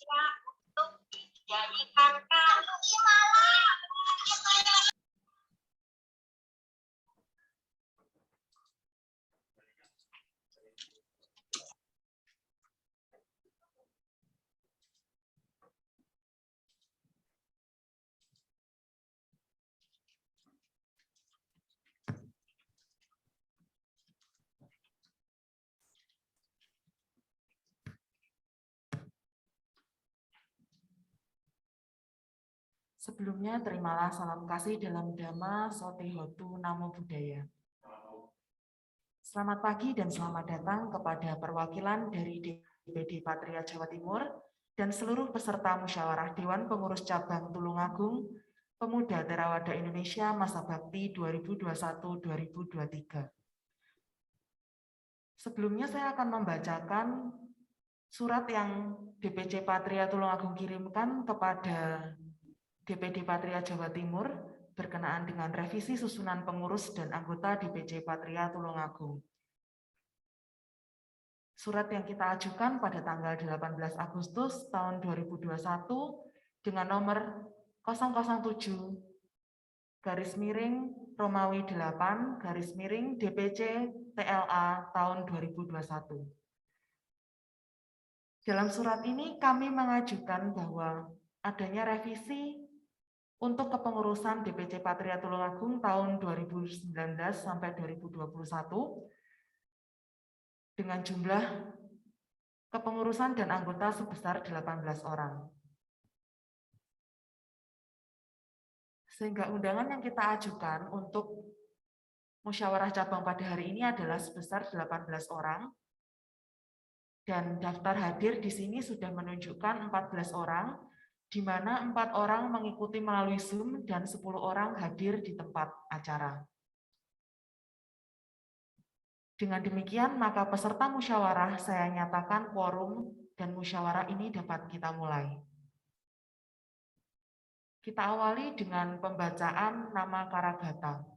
untuk dijadikan kamu malam. Sebelumnya, terimalah salam kasih dalam Dhamma Sotihotu Namo Buddhaya. Selamat pagi dan selamat datang kepada perwakilan dari DPD Patria Jawa Timur dan seluruh peserta musyawarah Dewan Pengurus Cabang Tulungagung Pemuda Theravada Indonesia Masa Bakti 2021-2023. Sebelumnya saya akan membacakan surat yang DPC Patria Tulungagung kirimkan kepada DPD Patria Jawa Timur berkenaan dengan revisi susunan pengurus dan anggota DPC Patria Tulungagung. Surat yang kita ajukan pada tanggal 18 Agustus tahun 2021 dengan nomor 007-Romawi 8-DPC TLA tahun 2021. Dalam surat ini kami mengajukan bahwa adanya revisi untuk kepengurusan DPC Patria Tulungagung tahun 2019 sampai 2021 dengan jumlah kepengurusan dan anggota sebesar 18 orang. Sehingga undangan yang kita ajukan untuk musyawarah cabang pada hari ini adalah sebesar 18 orang. Dan daftar hadir di sini sudah menunjukkan 14 orang, di mana 4 orang mengikuti melalui Zoom dan 10 orang hadir di tempat acara. Dengan demikian, maka peserta musyawarah saya nyatakan quorum dan musyawarah ini dapat kita mulai. Kita awali dengan pembacaan nama Karagata.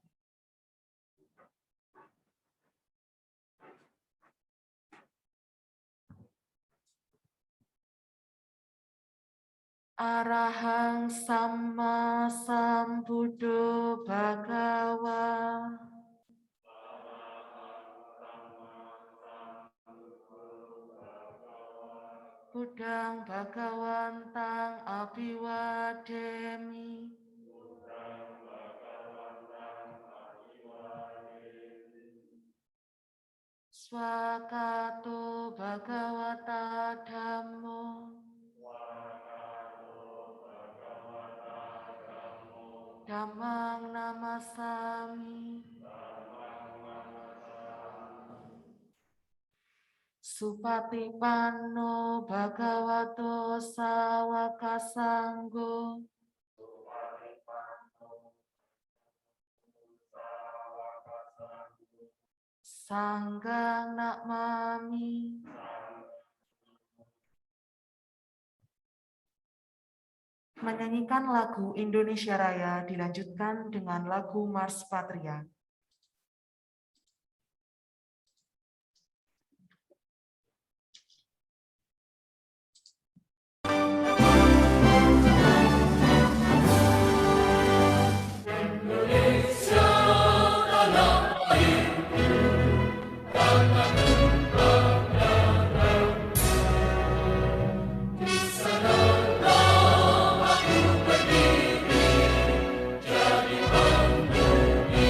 Arahang Samma Sambuddho Bhagawa. Buddhang Bhagawantang Abhiwademi. Swakato Bhagawata Dhammo. Dhammang namasami. Supatipanno Bhagavato Sawaka Sanggo. Sanggang Nakmami. Menyanyikan lagu Indonesia Raya dilanjutkan dengan lagu Mars Patria.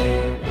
Jadi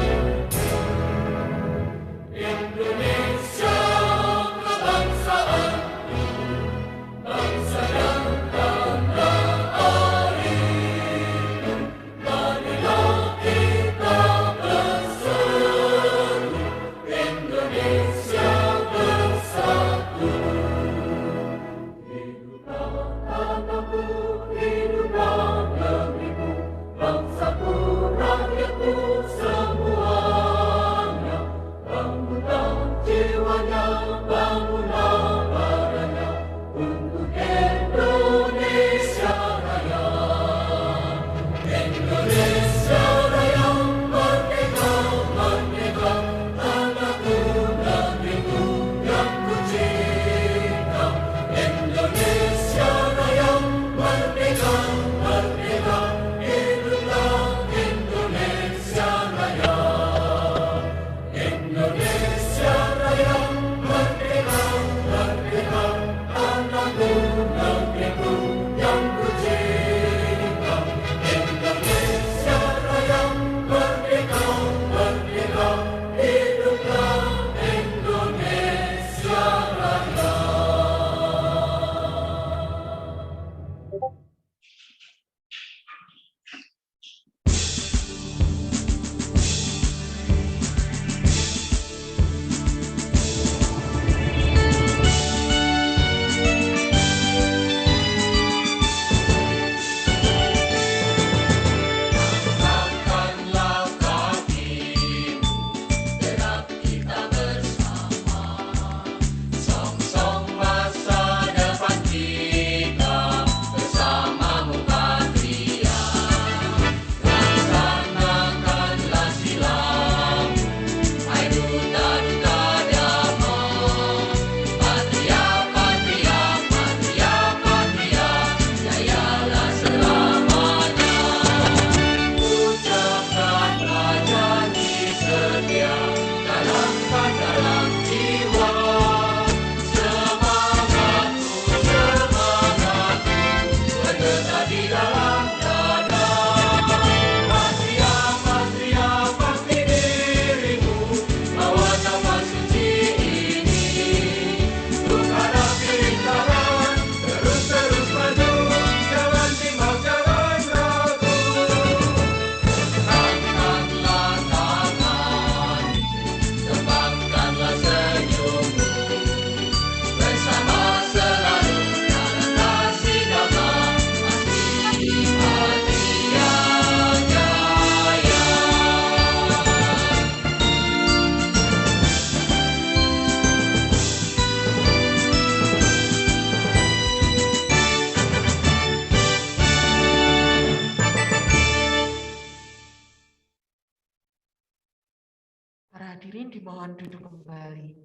Para hadirin dimohon duduk kembali.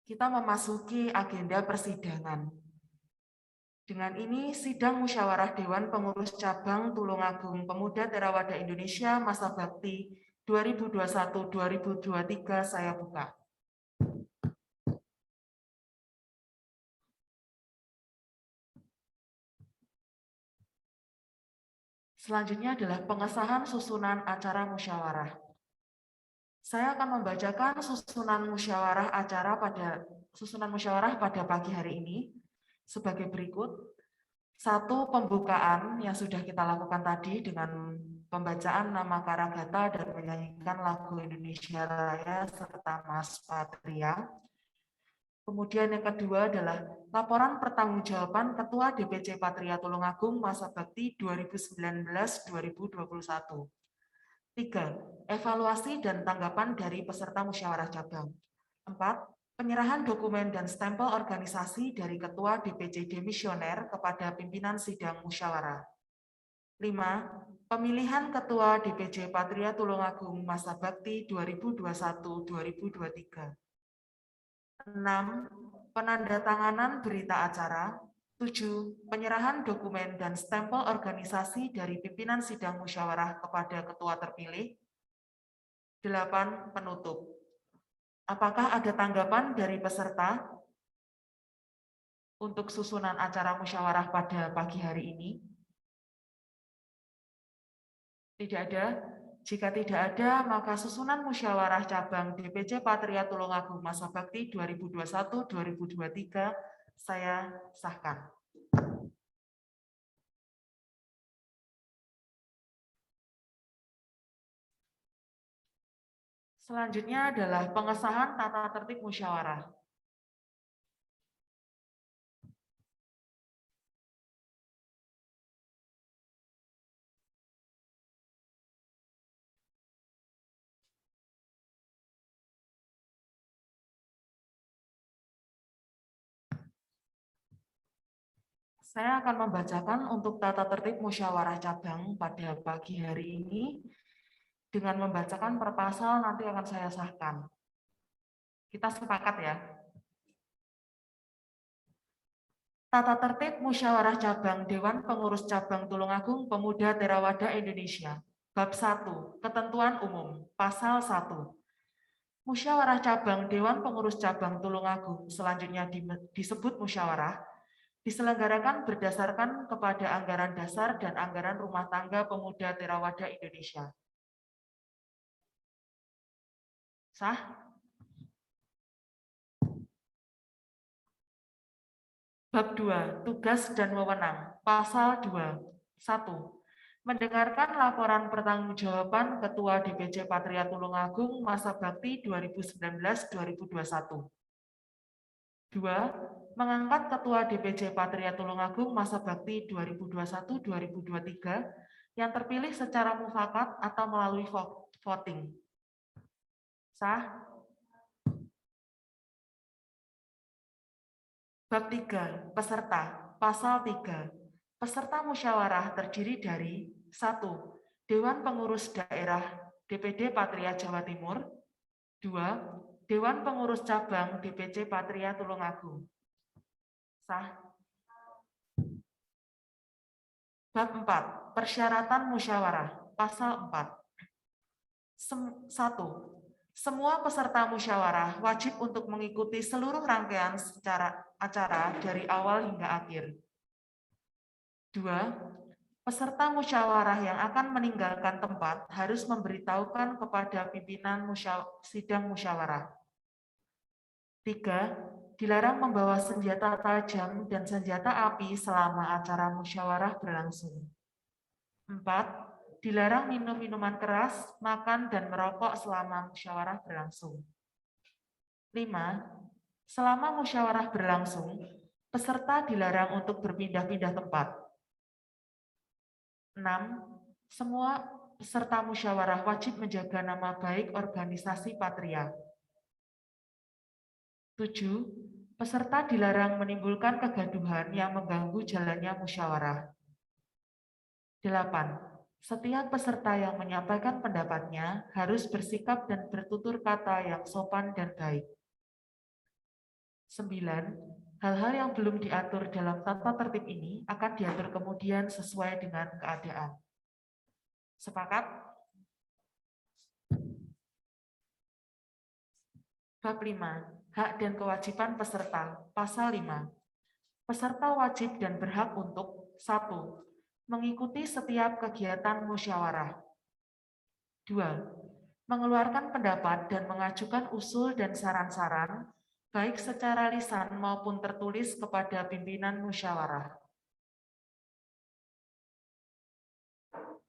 Kita memasuki agenda persidangan. Dengan ini, sidang musyawarah Dewan Pengurus Cabang Tulungagung Pemuda Theravada Indonesia Masa Bakti 2021-2023 saya buka. Selanjutnya adalah pengesahan susunan acara musyawarah. Saya akan membacakan susunan musyawarah pada pagi hari ini sebagai berikut. 1. Pembukaan yang sudah kita lakukan tadi dengan pembacaan nama Karagata dan menyanyikan lagu Indonesia Raya serta Mas Patria. Kemudian yang kedua adalah laporan pertanggungjawaban Ketua DPC Patria Tulungagung Masa Bakti 2019-2021. 3. Evaluasi dan tanggapan dari peserta musyawarah cabang. 4. Penyerahan dokumen dan stempel organisasi dari Ketua DPC demisioner kepada pimpinan sidang musyawarah. 5. Pemilihan Ketua DPC Patria Tulungagung Masa Bakti 2021-2023. 6. Penandatanganan berita acara. 7. Penyerahan dokumen dan stempel organisasi dari pimpinan sidang musyawarah kepada ketua terpilih. 8. Penutup. Apakah ada tanggapan dari peserta untuk susunan acara musyawarah pada pagi hari ini? Tidak ada. Jika tidak ada, maka susunan musyawarah cabang DPC Patria Tulungagung Masa Bakti 2021-2023 saya sahkan. Selanjutnya adalah pengesahan tata tertib musyawarah. Saya akan membacakan untuk tata tertib musyawarah cabang pada pagi hari ini. Dengan membacakan per pasal nanti akan saya sahkan. Kita sepakat ya. Tata tertib musyawarah cabang Dewan Pengurus Cabang Tulungagung Pemuda Theravada Indonesia. Bab 1. Ketentuan umum. Pasal 1. Musyawarah cabang Dewan Pengurus Cabang Tulungagung selanjutnya disebut musyawarah diselenggarakan berdasarkan kepada anggaran dasar dan anggaran rumah tangga Pemuda Theravada Indonesia. Sah? Bab 2, tugas dan wewenang. Pasal 2. 1. Mendengarkan laporan pertanggungjawaban Ketua DPC Patria Tulungagung masa bakti 2019-2021. 2. Mengangkat Ketua DPC Patria Tulungagung masa bakti 2021-2023 yang terpilih secara mufakat atau melalui voting. Sah? Bab 3. Peserta. Pasal 3. Peserta musyawarah terdiri dari 1. Dewan Pengurus Daerah DPD Patria Jawa Timur. 2. Dewan Pengurus Cabang DPC Patria Tulungagung. Sah. Bab 4. Persyaratan musyawarah. Pasal 4. 1. Semua peserta musyawarah wajib untuk mengikuti seluruh rangkaian acara dari awal hingga akhir. 2. Peserta musyawarah yang akan meninggalkan tempat harus memberitahukan kepada pimpinan sidang musyawarah. 3. Dilarang membawa senjata tajam dan senjata api selama acara musyawarah berlangsung. 4. Dilarang minum minuman keras, makan, dan merokok selama musyawarah berlangsung. 5. Selama musyawarah berlangsung, peserta dilarang untuk berpindah-pindah tempat. 6. Semua peserta musyawarah wajib menjaga nama baik organisasi Patria. 7. Peserta dilarang menimbulkan kegaduhan yang mengganggu jalannya musyawarah. 8. Setiap peserta yang menyampaikan pendapatnya harus bersikap dan bertutur kata yang sopan dan baik. 9. Hal-hal yang belum diatur dalam tata tertib ini akan diatur kemudian sesuai dengan keadaan. Sepakat? Bab 5. Hak dan kewajiban peserta. Pasal 5. Peserta wajib dan berhak untuk 1. Mengikuti setiap kegiatan musyawarah. 2. Mengeluarkan pendapat dan mengajukan usul dan saran-saran, baik secara lisan maupun tertulis kepada pimpinan musyawarah.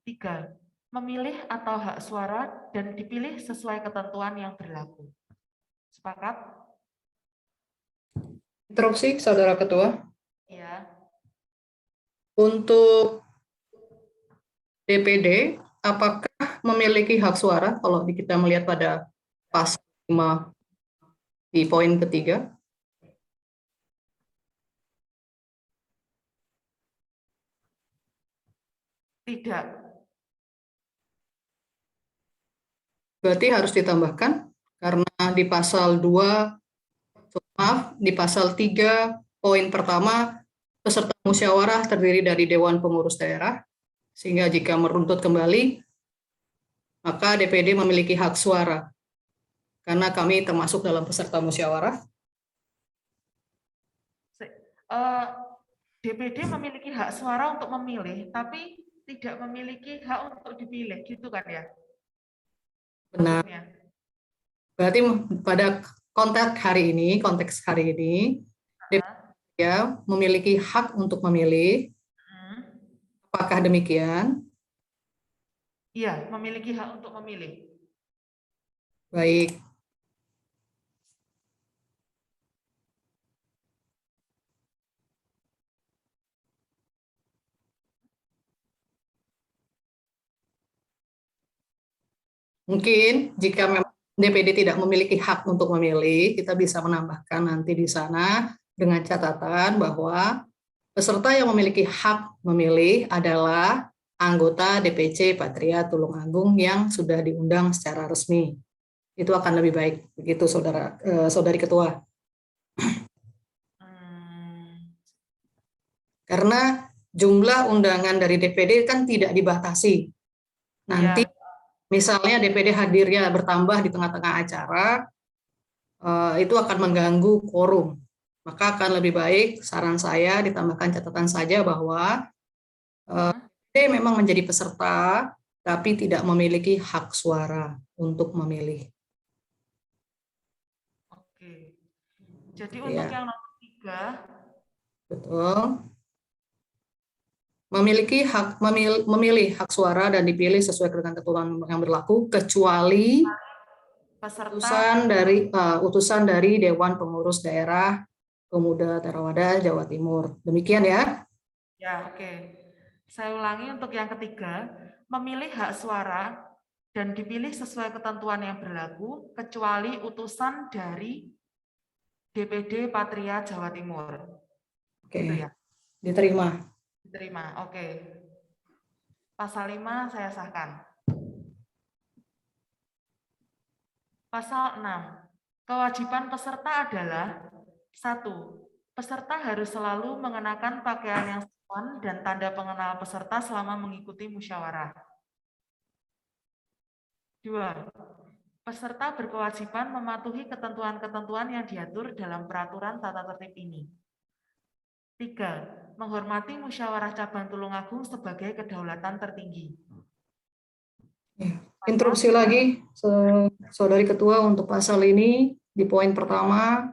3. Memilih atau hak suara dan dipilih sesuai ketentuan yang berlaku. Sepakat? Interupsi, Saudara Ketua. Ya. Untuk DPD, apakah memiliki hak suara kalau kita melihat pada pasal 5 di poin ketiga? Tidak. Berarti harus ditambahkan karena di pasal 2, di pasal 3 poin pertama, peserta musyawarah terdiri dari Dewan Pengurus Daerah, sehingga jika meruntut kembali, maka DPD memiliki hak suara. Karena kami termasuk dalam peserta musyawarah. DPD memiliki hak suara untuk memilih, tapi tidak memiliki hak untuk dipilih, gitu kan ya? Benar. Maksudnya. Berarti pada konteks hari ini, DPD memiliki hak untuk memilih. Apakah demikian? Iya, memiliki hak untuk memilih. Baik. Mungkin jika memang DPD tidak memiliki hak untuk memilih, kita bisa menambahkan nanti di sana dengan catatan bahwa peserta yang memiliki hak memilih adalah anggota DPC Patria Tulungagung yang sudah diundang secara resmi. Itu akan lebih baik, begitu Saudari Ketua. Karena jumlah undangan dari DPD kan tidak dibatasi. Nanti misalnya DPD hadirnya bertambah di tengah-tengah acara, itu akan mengganggu quorum. Maka akan lebih baik, saran saya ditambahkan catatan saja bahwa DPD memang menjadi peserta, tapi tidak memiliki hak suara untuk memilih. Oke. Jadi untuk yang nomor 3, Betul. Memilih hak suara dan dipilih sesuai dengan ketentuan yang berlaku kecuali Peserta utusan dari Dewan Pengurus Daerah Pemuda Theravada Jawa Timur. Demikian ya. ya, oke. Saya ulangi untuk yang ketiga, memilih hak suara dan dipilih sesuai ketentuan yang berlaku kecuali utusan dari DPD Patria Jawa Timur. Oke. Gitu ya. Diterima. Diterima. Oke. Pasal 5 saya sahkan. Pasal 6. Kewajiban peserta adalah 1. Peserta harus selalu mengenakan pakaian yang sopan dan tanda pengenal peserta selama mengikuti musyawarah. 2. Peserta berkewajiban mematuhi ketentuan-ketentuan yang diatur dalam peraturan tata tertib ini. 3. Menghormati musyawarah cabang Tulungagung sebagai kedaulatan tertinggi. Interupsi lagi, Saudari Ketua, untuk pasal ini di poin pertama,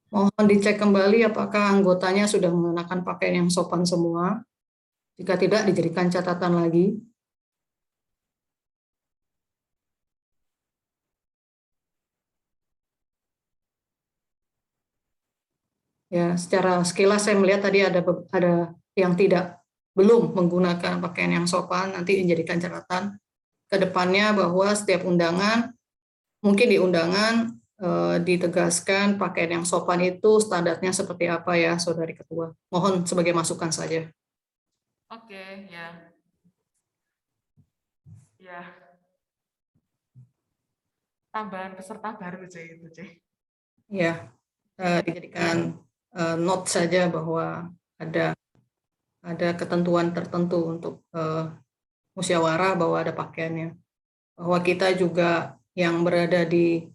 mohon dicek kembali apakah anggotanya sudah mengenakan pakaian yang sopan semua. Jika tidak, dijadikan catatan lagi. Ya, secara sekilas saya melihat tadi ada yang belum menggunakan pakaian yang sopan, nanti dijadikan catatan ke depannya bahwa setiap undangan, mungkin di undangan ditegaskan pakaian yang sopan itu standarnya seperti apa ya, Saudari Ketua. Mohon sebagai masukan saja. Oke, ya. Ya. Tambahan peserta baru, itu, Ya, dijadikan note saja bahwa ada ketentuan tertentu untuk musyawarah bahwa ada pakaiannya. Bahwa kita juga yang berada di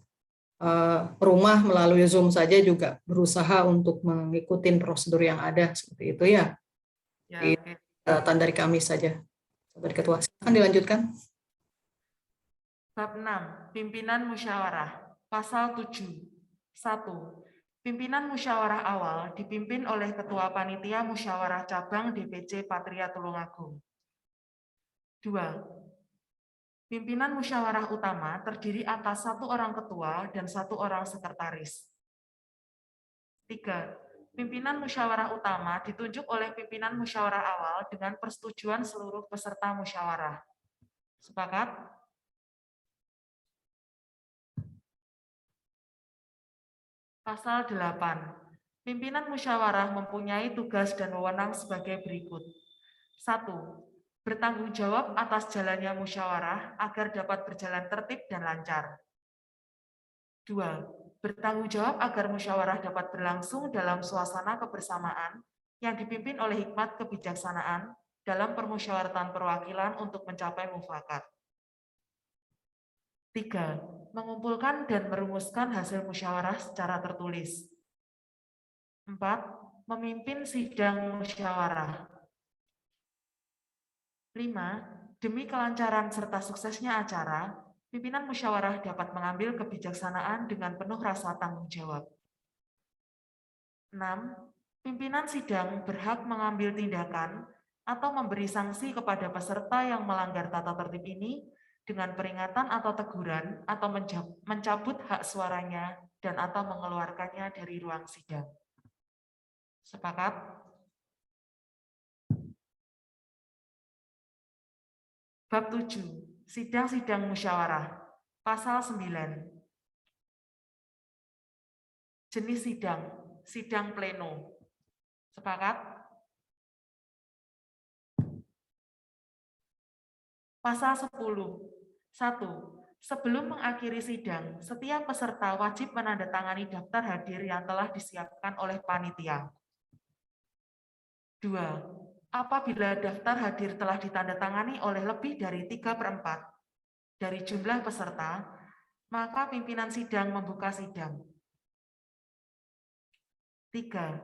rumah melalui Zoom saja juga berusaha untuk mengikuti prosedur yang ada seperti itu ya. Ya, oke. Catatan dari kami saja. Saudari Ketua, silakan dilanjutkan. Bab 6. Pimpinan musyawarah. Pasal 7. 1. Pimpinan musyawarah awal dipimpin oleh Ketua Panitia Musyawarah Cabang DPC Patria Tulungagung. 2. Pimpinan musyawarah utama terdiri atas 1 orang ketua dan 1 orang sekretaris. 3. Pimpinan musyawarah utama ditunjuk oleh pimpinan musyawarah awal dengan persetujuan seluruh peserta musyawarah. Sepakat? Pasal 8. Pimpinan musyawarah mempunyai tugas dan wewenang sebagai berikut. 1. Bertanggung jawab atas jalannya musyawarah agar dapat berjalan tertib dan lancar. 2. Bertanggung jawab agar musyawarah dapat berlangsung dalam suasana kebersamaan yang dipimpin oleh hikmat kebijaksanaan dalam permusyawaratan perwakilan untuk mencapai mufakat. 3. Mengumpulkan dan merumuskan hasil musyawarah secara tertulis. 4. Memimpin sidang musyawarah. 5. Demi kelancaran serta suksesnya acara, pimpinan musyawarah dapat mengambil kebijaksanaan dengan penuh rasa tanggung jawab. 6. Pimpinan sidang berhak mengambil tindakan atau memberi sanksi kepada peserta yang melanggar tata tertib ini dengan peringatan atau teguran atau mencabut hak suaranya dan atau mengeluarkannya dari ruang sidang. Sepakat? Bab 7. Sidang-sidang musyawarah. Pasal 9. Jenis sidang. Sidang pleno. Sepakat? Pasal 10. 1. Sebelum mengakhiri sidang, setiap peserta wajib menandatangani daftar hadir yang telah disiapkan oleh panitia. 2. Apabila daftar hadir telah ditandatangani oleh lebih dari 3/4 dari jumlah peserta, maka pimpinan sidang membuka sidang. 3.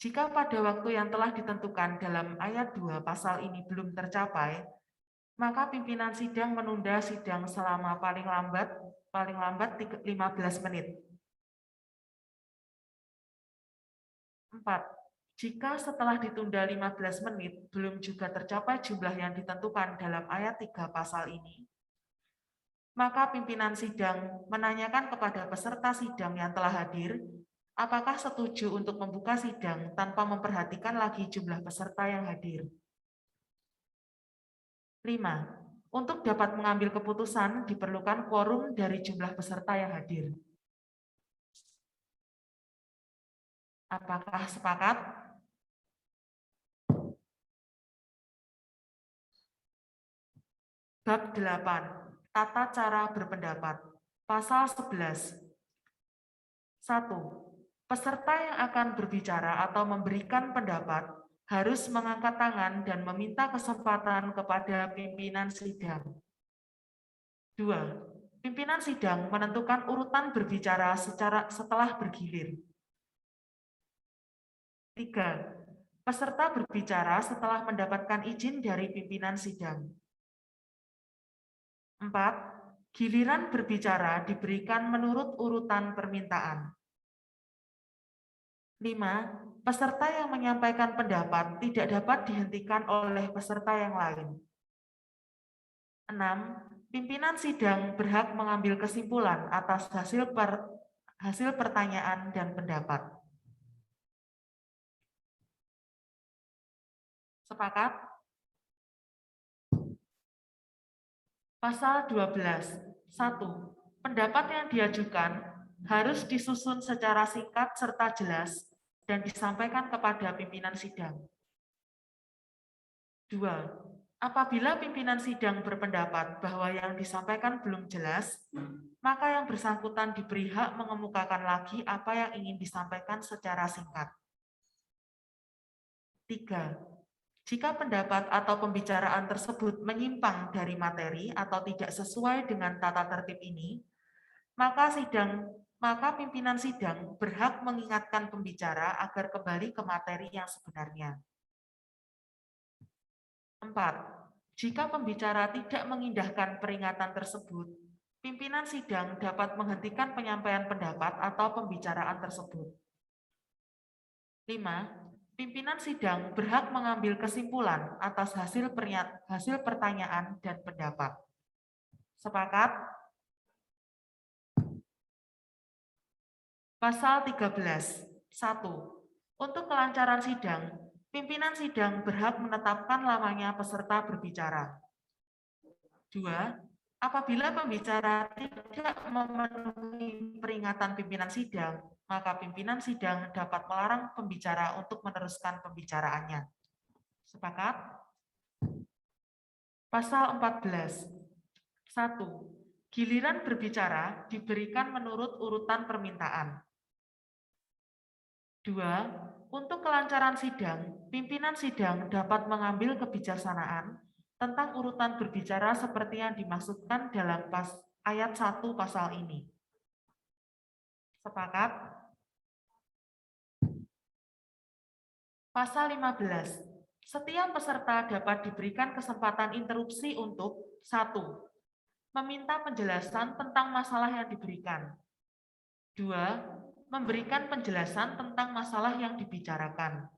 Jika pada waktu yang telah ditentukan dalam ayat 2 pasal ini belum tercapai, maka pimpinan sidang menunda sidang selama paling lambat 15 menit. 4. Jika setelah ditunda 15 menit belum juga tercapai jumlah yang ditentukan dalam ayat 3 pasal ini, maka pimpinan sidang menanyakan kepada peserta sidang yang telah hadir, apakah setuju untuk membuka sidang tanpa memperhatikan lagi jumlah peserta yang hadir. 5. Untuk dapat mengambil keputusan diperlukan quorum dari jumlah peserta yang hadir. Apakah sepakat? Bab 8. Tata cara berpendapat. Pasal 11. 1. Peserta yang akan berbicara atau memberikan pendapat harus mengangkat tangan dan meminta kesempatan kepada pimpinan sidang. 2. Pimpinan sidang menentukan urutan berbicara setelah bergilir. 3. Peserta berbicara setelah mendapatkan izin dari pimpinan sidang. 4. Giliran berbicara diberikan menurut urutan permintaan. 5. Peserta yang menyampaikan pendapat tidak dapat dihentikan oleh peserta yang lain. 6. Pimpinan sidang berhak mengambil kesimpulan atas hasil pertanyaan dan pendapat. Sepakat? Pasal 12. 1. Pendapat yang diajukan harus disusun secara singkat serta jelas dan disampaikan kepada pimpinan sidang. 2. Apabila pimpinan sidang berpendapat bahwa yang disampaikan belum jelas, maka yang bersangkutan diberi hak mengemukakan lagi apa yang ingin disampaikan secara singkat. 3. Jika pendapat atau pembicaraan tersebut menyimpang dari materi atau tidak sesuai dengan tata tertib ini, maka pimpinan sidang berhak mengingatkan pembicara agar kembali ke materi yang sebenarnya. 4. Jika pembicara tidak mengindahkan peringatan tersebut, pimpinan sidang dapat menghentikan penyampaian pendapat atau pembicaraan tersebut. 5. Pimpinan sidang berhak mengambil kesimpulan atas hasil pertanyaan dan pendapat. Sepakat? Pasal 13. 1. Untuk kelancaran sidang, pimpinan sidang berhak menetapkan lamanya peserta berbicara. 2. Apabila pembicara tidak memenuhi peringatan pimpinan sidang, maka pimpinan sidang dapat melarang pembicara untuk meneruskan pembicaraannya. Sepakat? Pasal 14. 1. Giliran berbicara diberikan menurut urutan permintaan. 2. Untuk kelancaran sidang, pimpinan sidang dapat mengambil kebijaksanaan tentang urutan berbicara seperti yang dimaksudkan dalam ayat 1 pasal ini. Sepakat? Pasal 15. Setiap peserta dapat diberikan kesempatan interupsi untuk 1. Meminta penjelasan tentang masalah yang diberikan. 2. Memberikan penjelasan tentang masalah yang dibicarakan.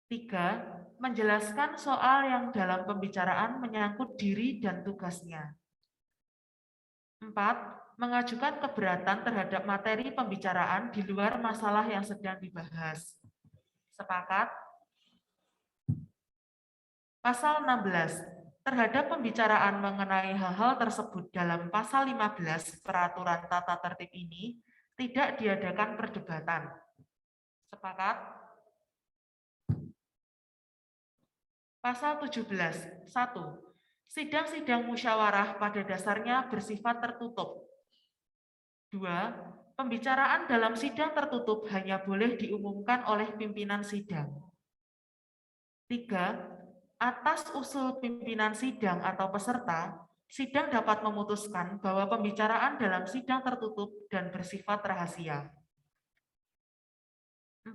3. Menjelaskan soal yang dalam pembicaraan menyangkut diri dan tugasnya. 4. Mengajukan keberatan terhadap materi pembicaraan di luar masalah yang sedang dibahas. Sepakat? Pasal 16. Terhadap pembicaraan mengenai hal-hal tersebut dalam pasal 15 peraturan tata tertib ini tidak diadakan perdebatan. Sepakat? Pasal 17. 1. Sidang-sidang musyawarah pada dasarnya bersifat tertutup. 2. Pembicaraan dalam sidang tertutup hanya boleh diumumkan oleh pimpinan sidang. 3. Atas usul pimpinan sidang atau peserta, sidang dapat memutuskan bahwa pembicaraan dalam sidang tertutup dan bersifat rahasia. 4.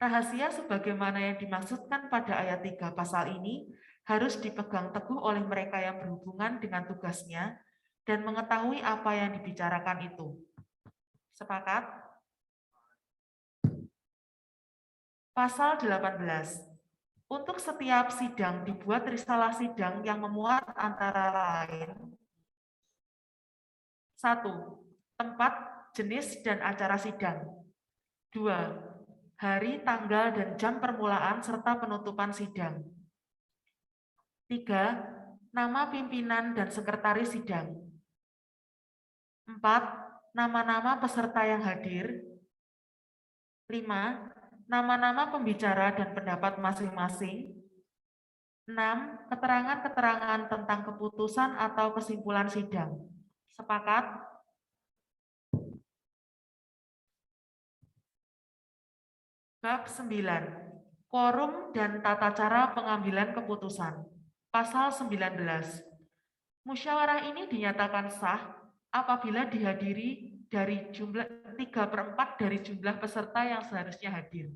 Rahasia sebagaimana yang dimaksudkan pada ayat 3 pasal ini harus dipegang teguh oleh mereka yang berhubungan dengan tugasnya dan mengetahui apa yang dibicarakan itu. Sepakat? Pasal 18. Untuk setiap sidang dibuat risalah sidang yang memuat antara lain 1. Tempat, jenis, dan acara sidang. 2. Hari, tanggal, dan jam permulaan serta penutupan sidang. 3. Nama pimpinan dan sekretaris sidang. 4. Nama-nama peserta yang hadir. 5. Nama-nama pembicara dan pendapat masing-masing. 6. Keterangan-keterangan tentang keputusan atau kesimpulan sidang. Sepakat? Bab 9. Quorum dan tata cara pengambilan keputusan. Pasal 19. Musyawarah ini dinyatakan sah apabila dihadiri dari jumlah 3/4 dari jumlah peserta yang seharusnya hadir.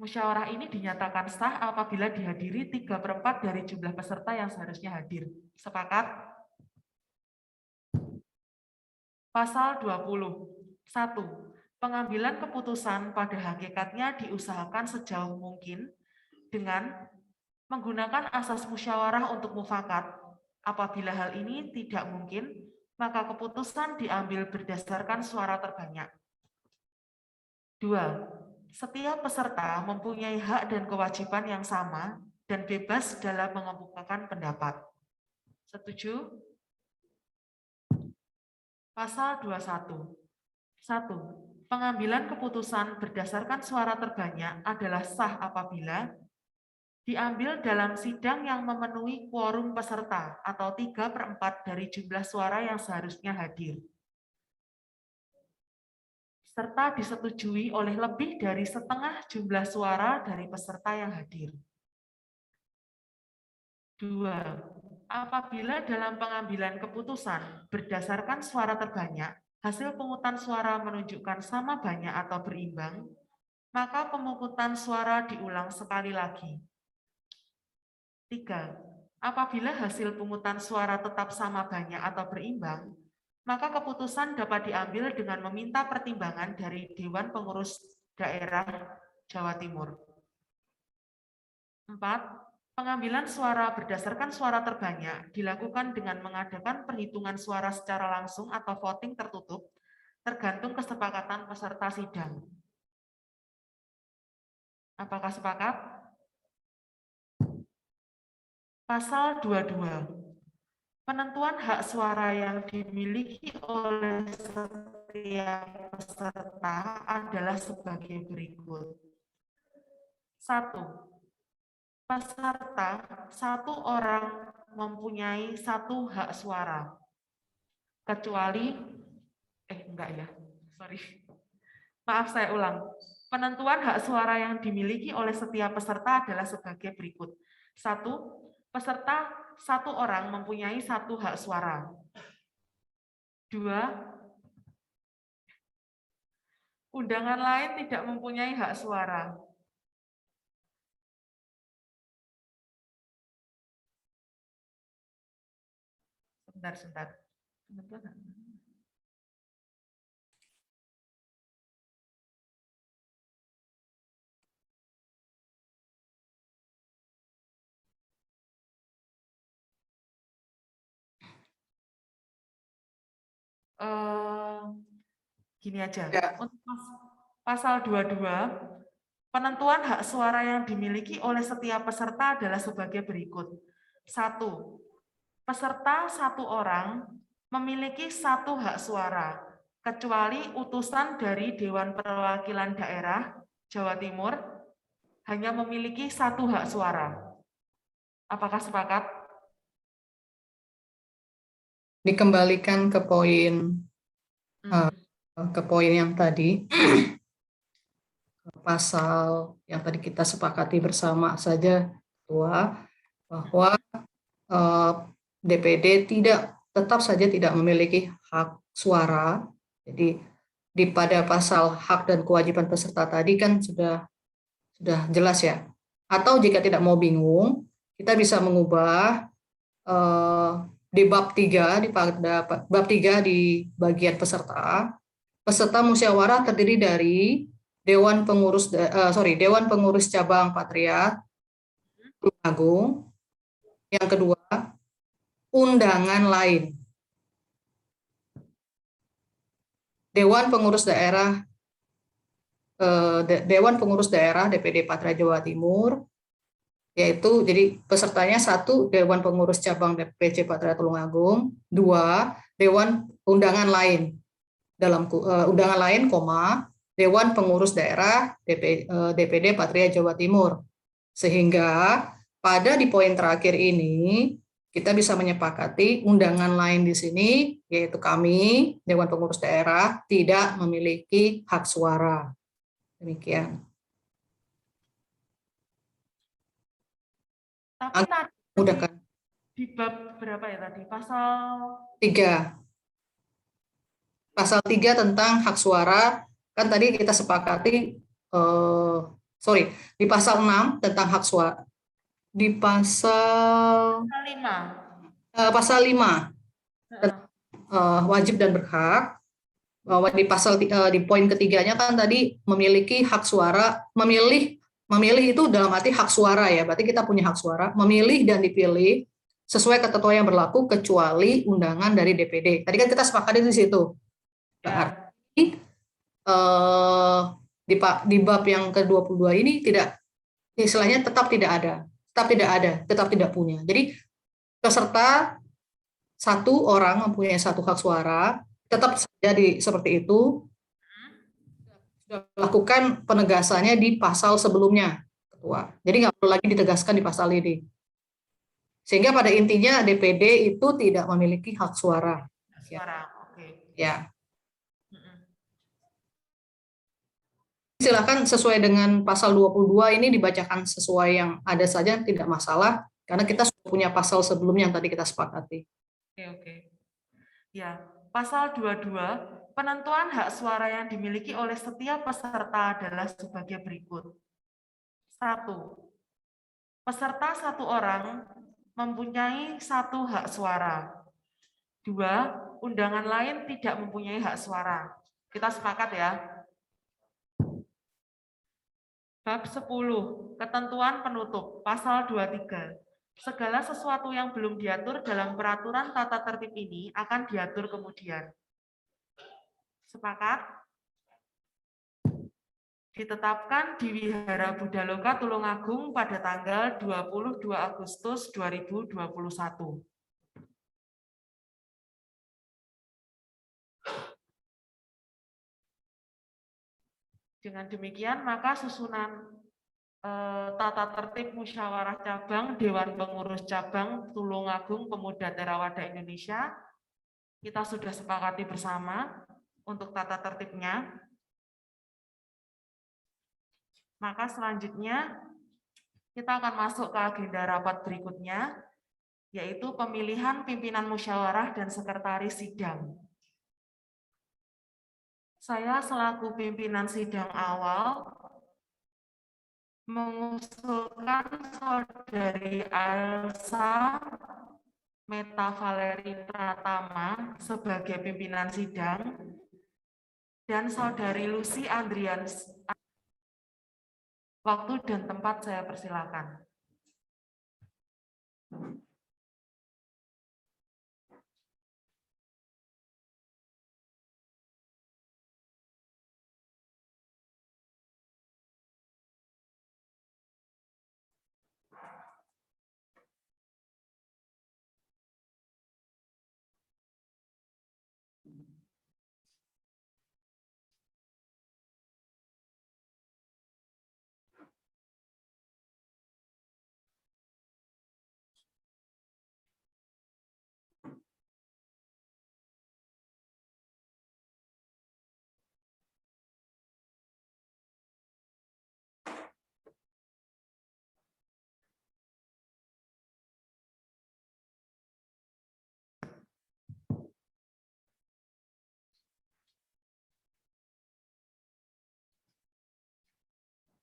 Musyawarah ini dinyatakan sah apabila dihadiri 3/4 dari jumlah peserta yang seharusnya hadir. Sepakat? Pasal 20. 1. Pengambilan keputusan pada hakikatnya diusahakan sejauh mungkin dengan menggunakan asas musyawarah untuk mufakat. Apabila hal ini tidak mungkin, maka keputusan diambil berdasarkan suara terbanyak. 2. Setiap peserta mempunyai hak dan kewajiban yang sama dan bebas dalam mengemukakan pendapat. Setuju? Pasal 21. 1. Pengambilan keputusan berdasarkan suara terbanyak adalah sah apabila diambil dalam sidang yang memenuhi quorum peserta atau 3/4 dari jumlah suara yang seharusnya hadir, serta disetujui oleh lebih dari setengah jumlah suara dari peserta yang hadir. 2. Apabila dalam pengambilan keputusan berdasarkan suara terbanyak, hasil pemungutan suara menunjukkan sama banyak atau berimbang, maka pemungutan suara diulang sekali lagi. 3. Apabila hasil pungutan suara tetap sama banyak atau berimbang, maka keputusan dapat diambil dengan meminta pertimbangan dari Dewan Pengurus Daerah Jawa Timur. 4. Pengambilan suara berdasarkan suara terbanyak dilakukan dengan mengadakan perhitungan suara secara langsung atau voting tertutup, tergantung kesepakatan peserta sidang. Apakah sepakat? Pasal 22. Penentuan hak suara yang dimiliki oleh setiap peserta adalah sebagai berikut. 1. Peserta satu orang mempunyai satu hak suara, kecuali enggak ya, sorry. Maaf, saya ulang. Penentuan hak suara yang dimiliki oleh setiap peserta adalah sebagai berikut. 1. Peserta satu orang mempunyai satu hak suara. 2. Undangan lain tidak mempunyai hak suara. Sebentar. Gini aja. Untuk pasal 22, penentuan hak suara yang dimiliki oleh setiap peserta adalah sebagai berikut. 1. Peserta satu orang memiliki satu hak suara, kecuali utusan dari Dewan Perwakilan Daerah Jawa Timur hanya memiliki satu hak suara. Apakah sepakat? Dikembalikan ke poin yang tadi, pasal yang tadi kita sepakati bersama saja, bahwa DPD tetap saja tidak memiliki hak suara. Jadi pada pasal hak dan kewajiban peserta tadi kan sudah jelas ya. Atau jika tidak mau bingung, kita bisa mengubah di bab 3 di bagian peserta, peserta musyawarah terdiri dari Dewan Pengurus Cabang Patriat Tulung Agung. Yang kedua, undangan lain. Dewan Pengurus Daerah DPD Patra Jawa Timur, yaitu jadi pesertanya 1 Dewan Pengurus Cabang DPC Patra Tulung Agung, 2 Dewan undangan lain dalam undangan lain, Dewan Pengurus Daerah DPD Patria Jawa Timur. Sehingga pada di poin terakhir ini kita bisa menyepakati undangan lain di sini, yaitu kami, Dewan Pengurus Daerah, tidak memiliki hak suara. Demikian. Tapi tadi Mudahkan. di bab berapa ya tadi? Pasal 3. Pasal 3 tentang hak suara, kan tadi kita sepakati, di pasal 6 tentang hak suara. Di pasal 5. Pasal 5 wajib dan berhak, bahwa di pasal di poin ketiganya kan tadi memiliki hak suara, memilih itu dalam arti hak suara ya, berarti kita punya hak suara, memilih dan dipilih sesuai ketentuan yang berlaku kecuali undangan dari DPD. Tadi kan kita sepakati di situ. Berarti di bab yang ke-22 ini tidak, istilahnya tetap tidak punya. Jadi peserta 1 orang mempunyai 1 hak suara, tetap jadi seperti itu. Sudah melakukan penegasannya di pasal sebelumnya, Ketua. Jadi nggak perlu lagi ditegaskan di pasal ini. Sehingga pada intinya DPD itu tidak memiliki hak suara. Oke. Ya. Silakan sesuai dengan pasal 22 ini dibacakan sesuai yang ada saja, tidak masalah, karena kita sudah punya pasal sebelumnya yang tadi kita sepakati. Oke. Ya, pasal 22, penentuan hak suara yang dimiliki oleh setiap peserta adalah sebagai berikut. 1. Peserta 1 orang mempunyai 1 hak suara. 2. Undangan lain tidak mempunyai hak suara. Kita sepakat ya. Bab 10, ketentuan penutup, pasal 23. Segala sesuatu yang belum diatur dalam peraturan tata tertib ini akan diatur kemudian. Sepakat? Ditetapkan di Wihara Buddhaloka Tulungagung pada tanggal 22 Agustus 2021. Dengan demikian, maka susunan tata tertib musyawarah cabang Dewan Pengurus Cabang Tulungagung Pemuda Theravada Indonesia kita sudah sepakati bersama untuk tata tertibnya. Maka selanjutnya kita akan masuk ke agenda rapat berikutnya, yaitu pemilihan pimpinan musyawarah dan sekretaris sidang. Saya selaku pimpinan sidang awal mengusulkan Saudari Elsa Meta Valeri Pratama sebagai pimpinan sidang dan Saudari Lucy Andrian. Waktu dan tempat saya persilakan.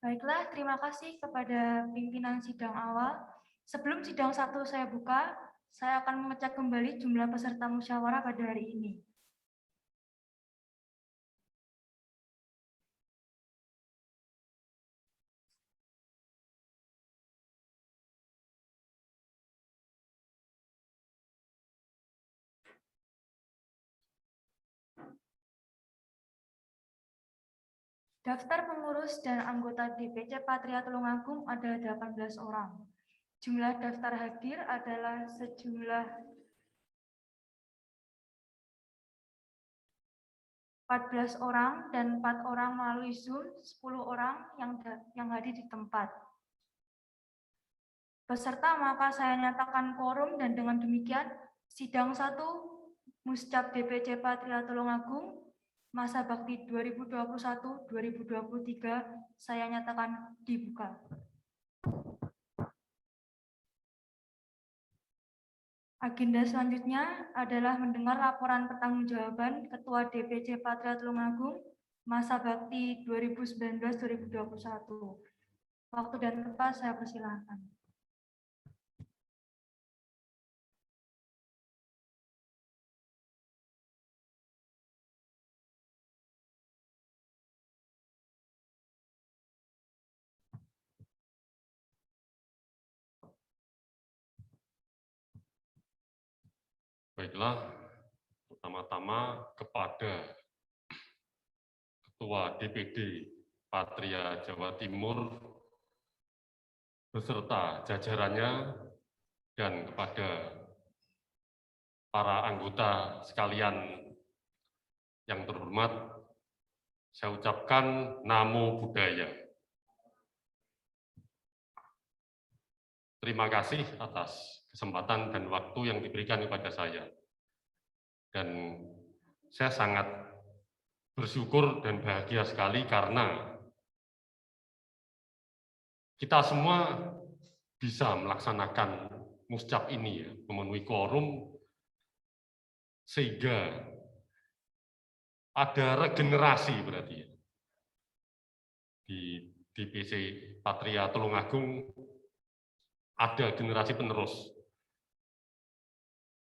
Baiklah, terima kasih kepada pimpinan sidang awal. Sebelum sidang 1 saya buka, saya akan mengecek kembali jumlah peserta musyawarah pada hari ini. Daftar pengurus dan anggota DPC Patria Tulungagung ada 18 orang. Jumlah daftar hadir adalah sejumlah 14 orang dan 4 orang melalui Zoom, 10 orang yang hadir di tempat. Peserta maka saya nyatakan quorum dan dengan demikian sidang 1 Muscap DPC Patria Tulungagung masa bakti 2021-2023 saya nyatakan dibuka. Agenda selanjutnya adalah mendengar laporan pertanggungjawaban Ketua DPC Patria Tulungagung masa bakti 2019-2021. Waktu dan tempat saya persilahkan. Baiklah, pertama-tama kepada Ketua DPD Patria Jawa Timur beserta jajarannya dan kepada para anggota sekalian yang terhormat, saya ucapkan Namo Buddhaya. Terima kasih atas kesempatan dan waktu yang diberikan kepada saya. Dan saya sangat bersyukur dan bahagia sekali karena kita semua bisa melaksanakan muscap ini, memenuhi quorum, sehingga ada regenerasi berarti di DPC Patria Tulungagung, ada generasi penerus.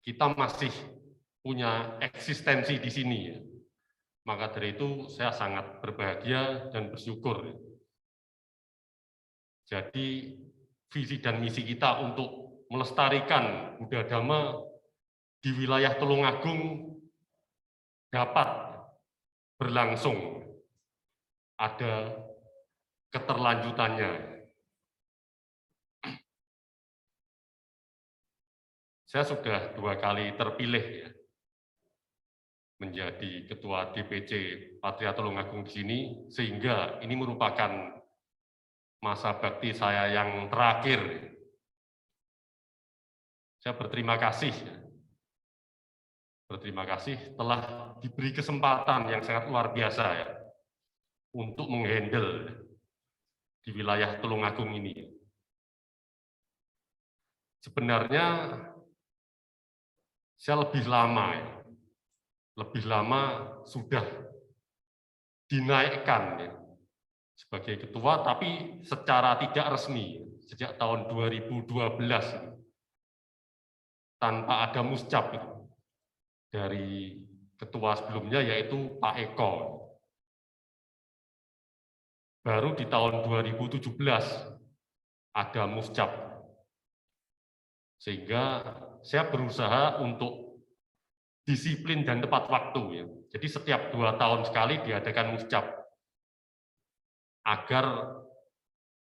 Kita masih punya eksistensi di sini. Maka dari itu saya sangat berbahagia dan bersyukur. Jadi visi dan misi kita untuk melestarikan Buddha Dhamma di wilayah Tulungagung dapat berlangsung. Ada keterlanjutannya. Saya sudah 2 kali terpilih menjadi Ketua DPC Patria Tulungagung di sini, sehingga ini merupakan masa bakti saya yang terakhir. Saya berterima kasih telah diberi kesempatan yang sangat luar biasa untuk menghandle di wilayah Tulungagung ini. Sebenarnya saya lebih lama sudah dinaikkan sebagai ketua, tapi secara tidak resmi sejak tahun 2012 tanpa ada muscap dari ketua sebelumnya, yaitu Pak Eko. Baru di tahun 2017 ada muscap, sehingga saya berusaha untuk disiplin dan tepat waktu. Jadi setiap 2 tahun sekali diadakan muscap, agar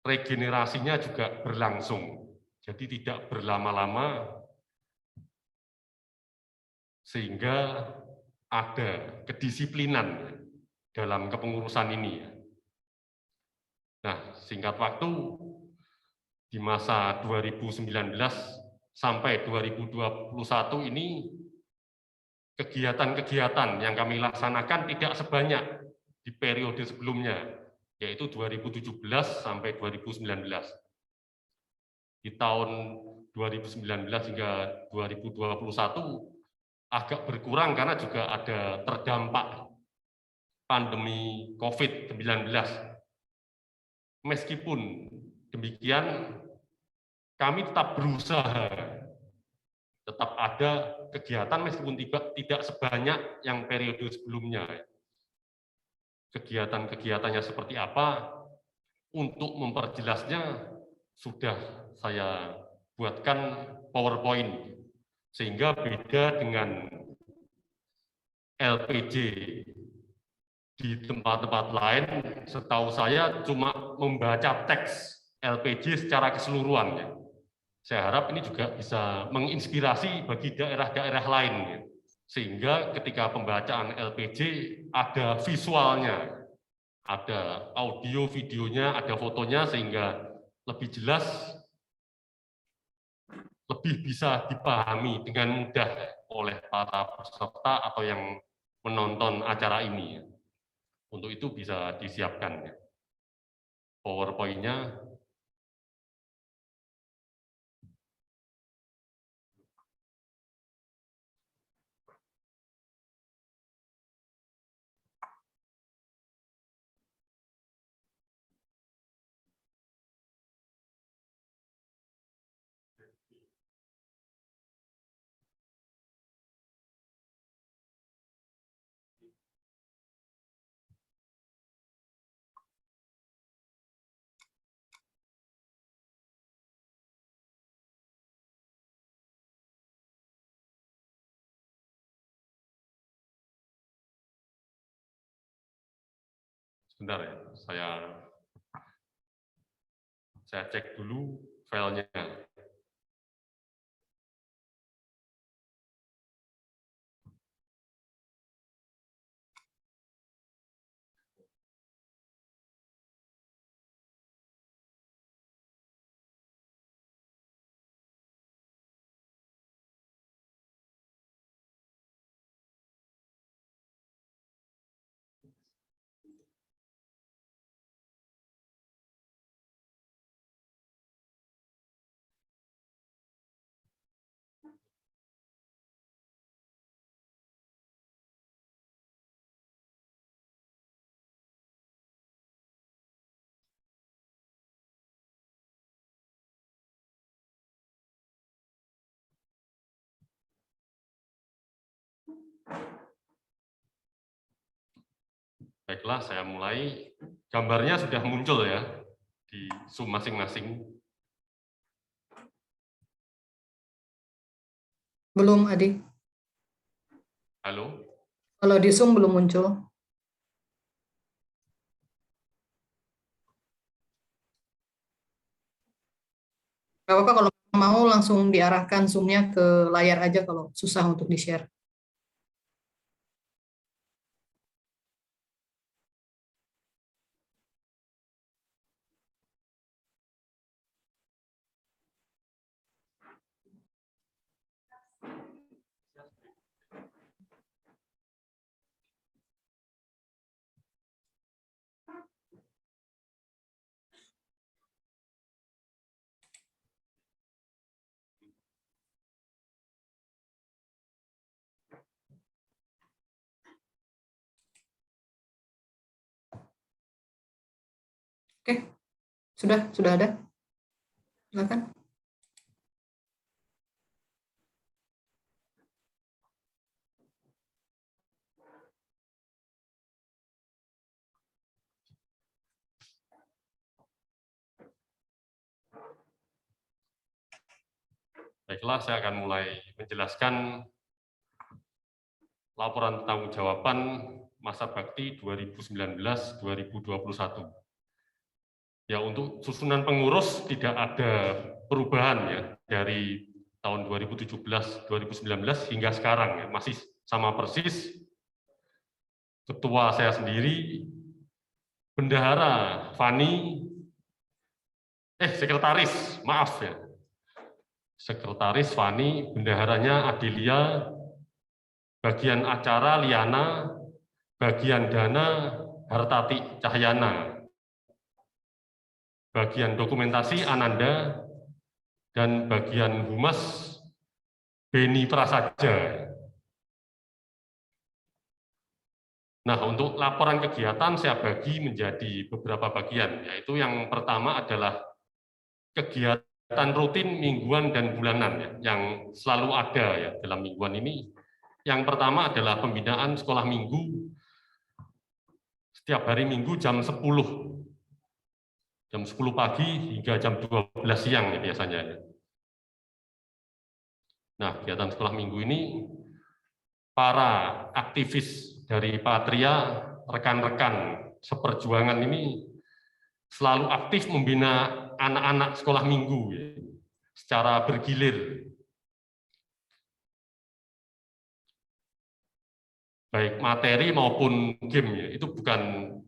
regenerasinya juga berlangsung. Jadi tidak berlama-lama, sehingga ada kedisiplinan dalam kepengurusan ini. Nah, singkat waktu, di masa 2019 sampai 2021 ini, kegiatan-kegiatan yang kami laksanakan tidak sebanyak di periode sebelumnya, yaitu 2017 sampai 2019. Di tahun 2019 hingga 2021 agak berkurang karena juga ada terdampak pandemi COVID-19. Meskipun demikian, kami tetap berusaha, tetap ada kegiatan meskipun tidak sebanyak yang periode sebelumnya. Kegiatan-kegiatannya seperti apa, untuk memperjelasnya sudah saya buatkan PowerPoint, sehingga beda dengan LPG di tempat-tempat lain, setahu saya cuma membaca teks LPJ secara keseluruhan. Ya. Saya harap ini juga bisa menginspirasi bagi daerah-daerah lain. Ya. Sehingga ketika pembacaan LPJ ada visualnya, ada audio, videonya, ada fotonya, sehingga lebih jelas, lebih bisa dipahami dengan mudah oleh para peserta atau yang menonton acara ini. Untuk itu bisa disiapkan PowerPoint-nya. Sebentar ya, saya cek dulu filenya. Baiklah, saya mulai. Gambarnya sudah muncul ya di Zoom masing-masing. Belum, Adi. Halo? Kalau di Zoom belum muncul. Gak apa-apa kalau mau langsung diarahkan Zoom-nya ke layar aja kalau susah untuk di-share. Oke, sudah ada. Silakan. Baiklah, saya akan mulai menjelaskan laporan pertanggungjawaban masa bakti 2019-2021. Ya, untuk susunan pengurus tidak ada perubahan ya dari tahun 2017-2019 hingga sekarang ya, masih sama persis. Ketua saya sendiri, bendahara Fani, sekretaris, maaf ya. Sekretaris Fani, bendaharanya Adelia, bagian acara Liana, bagian dana Hartati Cahyana, bagian dokumentasi Ananda, dan bagian humas Beni Prasaja. Nah, untuk laporan kegiatan saya bagi menjadi beberapa bagian, yaitu yang pertama adalah kegiatan rutin mingguan dan bulanan ya, yang selalu ada ya dalam mingguan ini. Yang pertama adalah pembinaan sekolah minggu setiap hari Minggu jam 10. Jam 10 pagi hingga jam 12 siang ya biasanya. Nah, kegiatan sekolah minggu ini para aktivis dari Patria rekan-rekan seperjuangan ini selalu aktif membina anak-anak sekolah minggu ya, secara bergilir. Baik materi maupun game ya, itu bukan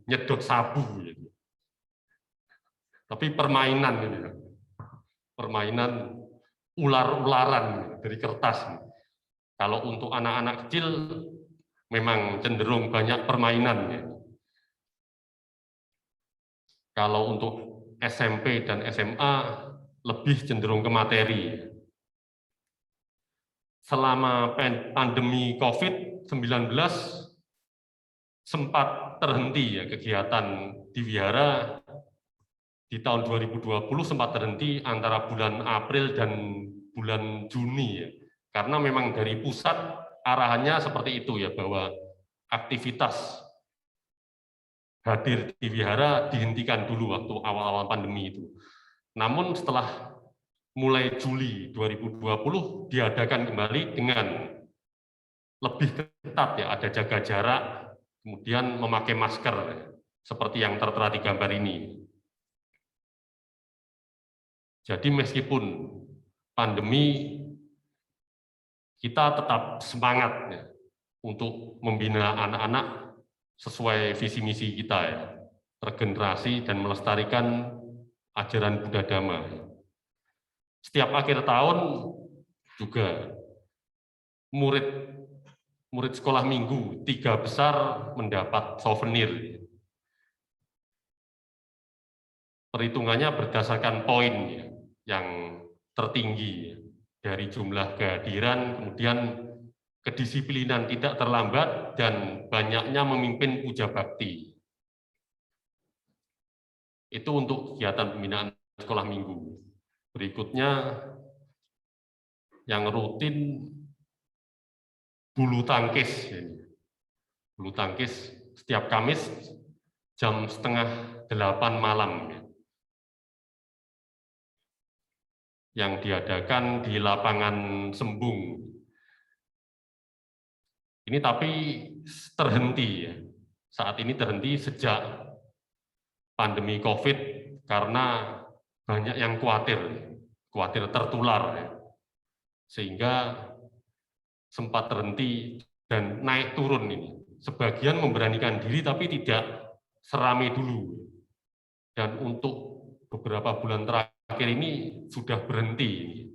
nyedot sabu ya. Tapi permainan ini ya. Permainan ular-ularan dari kertas. Kalau untuk anak-anak kecil memang cenderung banyak permainan ya. Kalau untuk SMP dan SMA lebih cenderung ke materi. Selama pandemi COVID-19 sempat terhenti ya kegiatan di wihara. Di tahun 2020 sempat terhenti antara bulan April dan bulan Juni ya. Karena memang dari pusat arahannya seperti itu ya, bahwa aktivitas hadir di wihara dihentikan dulu waktu awal-awal pandemi itu. Namun setelah mulai Juli 2020 diadakan kembali dengan lebih ketat ya, ada jaga jarak, kemudian memakai masker ya, seperti yang tertera di gambar ini. Jadi meskipun pandemi, kita tetap semangat ya, untuk membina anak-anak sesuai visi misi kita ya, regenerasi dan melestarikan ajaran Buddha Dhamma. Setiap akhir tahun juga murid sekolah minggu 3 besar mendapat souvenir. Perhitungannya berdasarkan poin ya, yang tertinggi dari jumlah kehadiran, kemudian kedisiplinan tidak terlambat, dan banyaknya memimpin puja bakti. Itu untuk kegiatan pembinaan sekolah minggu. Berikutnya, yang rutin bulu tangkis. Bulu tangkis setiap Kamis jam 7:30 malam. Yang diadakan di lapangan Sembung. Ini tapi terhenti ya. Saat ini terhenti sejak pandemi COVID karena banyak yang khawatir tertular ya. Sehingga sempat terhenti dan naik turun ini. Sebagian memberanikan diri tapi tidak seramai dulu. Dan untuk beberapa bulan terakhir ini sudah berhenti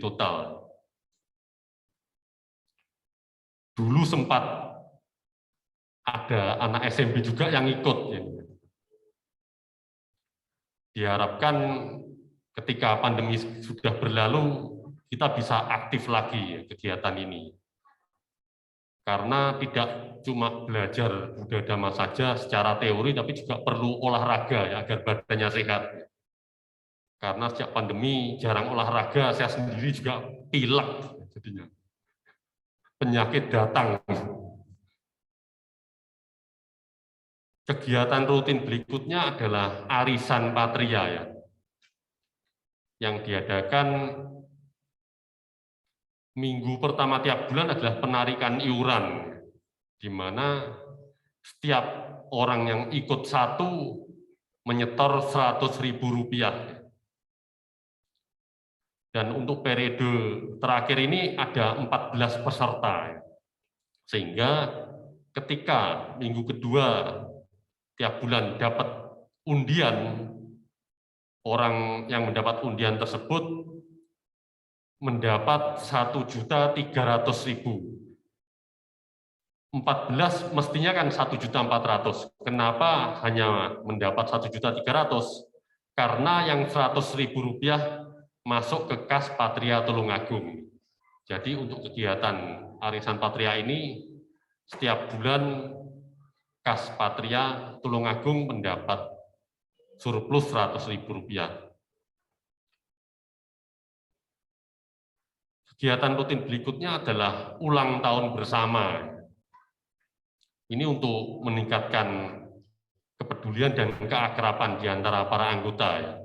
total. Dulu sempat ada anak SMP juga yang ikut. Ya. Diharapkan ketika pandemi sudah berlalu, kita bisa aktif lagi ya, kegiatan ini. Karena tidak cuma belajar Buddha Dhamma saja secara teori, tapi juga perlu olahraga ya, agar badannya sehat. Karena sejak pandemi jarang olahraga, saya sendiri juga pilek jadinya. Penyakit datang. Kegiatan rutin berikutnya adalah arisan patria ya. Yang diadakan minggu pertama tiap bulan adalah penarikan iuran, di mana setiap orang yang ikut satu menyetor Rp100.000. Dan untuk periode terakhir ini ada 14 peserta. Sehingga ketika minggu kedua tiap bulan dapat undian, orang yang mendapat undian tersebut mendapat Rp1.300.000. 14 mestinya kan 1.400.000. Kenapa hanya mendapat 1.300.000? Karena yang Rp100.000 masuk ke kas Patria Tulungagung. Jadi untuk kegiatan arisan Patria ini setiap bulan kas Patria Tulungagung mendapat surplus Rp100.000. Kegiatan rutin berikutnya adalah ulang tahun bersama. Ini untuk meningkatkan kepedulian dan keakraban di antara para anggota. Ya.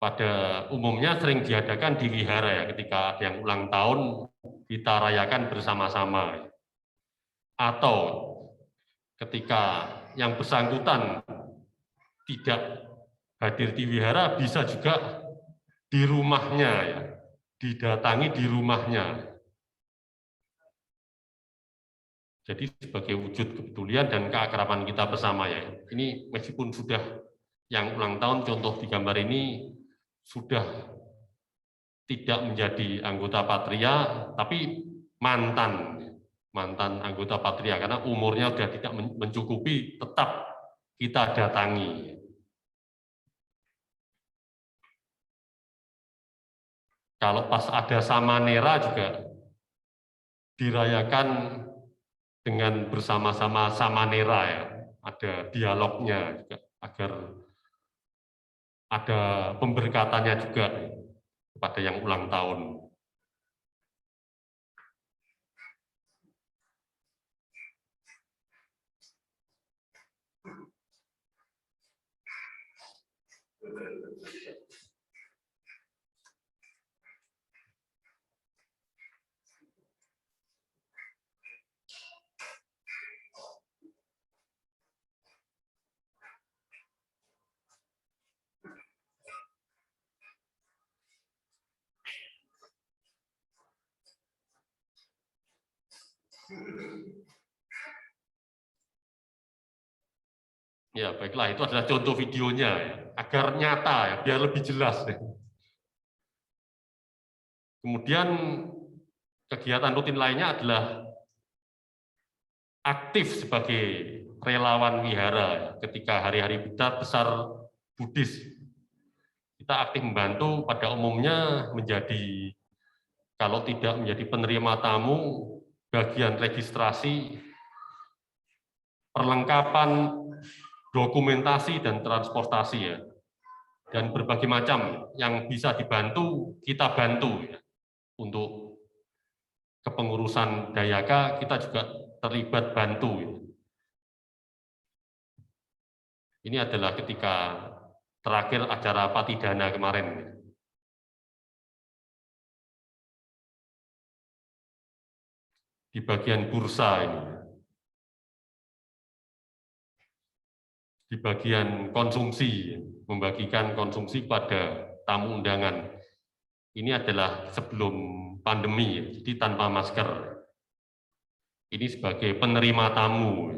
Pada umumnya sering diadakan di wihara ya, ketika ada yang ulang tahun kita rayakan bersama-sama. Atau ketika yang bersangkutan tidak hadir di wihara, bisa juga di rumahnya, ya, didatangi di rumahnya. Jadi sebagai wujud kepedulian dan keakraban kita bersama, ya. Ini meskipun sudah yang ulang tahun, contoh di gambar ini sudah tidak menjadi anggota Patria, tapi mantan anggota Patria, karena umurnya sudah tidak mencukupi, tetap kita datangi. Kalau pas ada Samanera juga dirayakan dengan bersama-sama Samanera, ya, ada dialognya juga, agar ada pemberkatannya juga kepada yang ulang tahun. Ya, baiklah, itu adalah contoh videonya, ya, agar nyata, ya, biar lebih jelas. Ya. Kemudian kegiatan rutin lainnya adalah aktif sebagai relawan wihara, ya, ketika hari-hari besar Buddhis. Kita aktif membantu, pada umumnya menjadi, kalau tidak menjadi penerima tamu, bagian registrasi, perlengkapan dokumentasi dan transportasi, ya, dan berbagai macam yang bisa dibantu, kita bantu, ya. Untuk kepengurusan Dayaka kita juga terlibat bantu, ya. Ini adalah ketika terakhir acara Patidana kemarin, ya. Di bagian bursa ini, di bagian konsumsi, membagikan konsumsi pada tamu undangan. Ini adalah sebelum pandemi, jadi tanpa masker. Ini sebagai penerima tamu.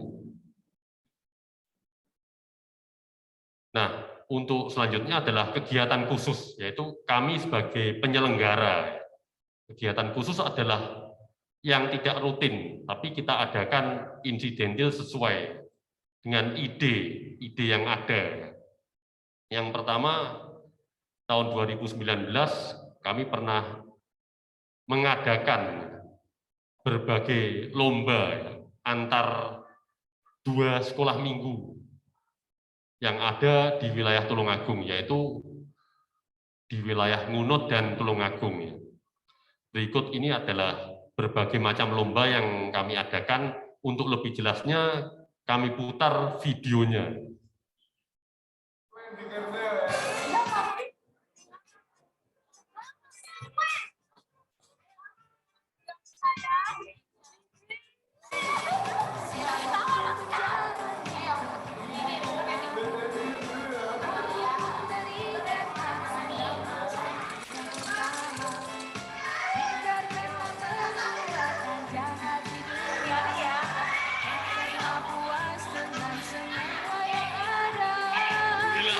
Nah, untuk selanjutnya adalah kegiatan khusus, yaitu kami sebagai penyelenggara. Kegiatan khusus adalah yang tidak rutin, tapi kita adakan insidentil sesuai dengan ide yang ada. Yang pertama, tahun 2019 kami pernah mengadakan berbagai lomba antar 2 sekolah minggu yang ada di wilayah Tulungagung, yaitu di wilayah Ngunut dan Tulungagung. Berikut ini adalah berbagai macam lomba yang kami adakan. Untuk lebih jelasnya, kami putar videonya.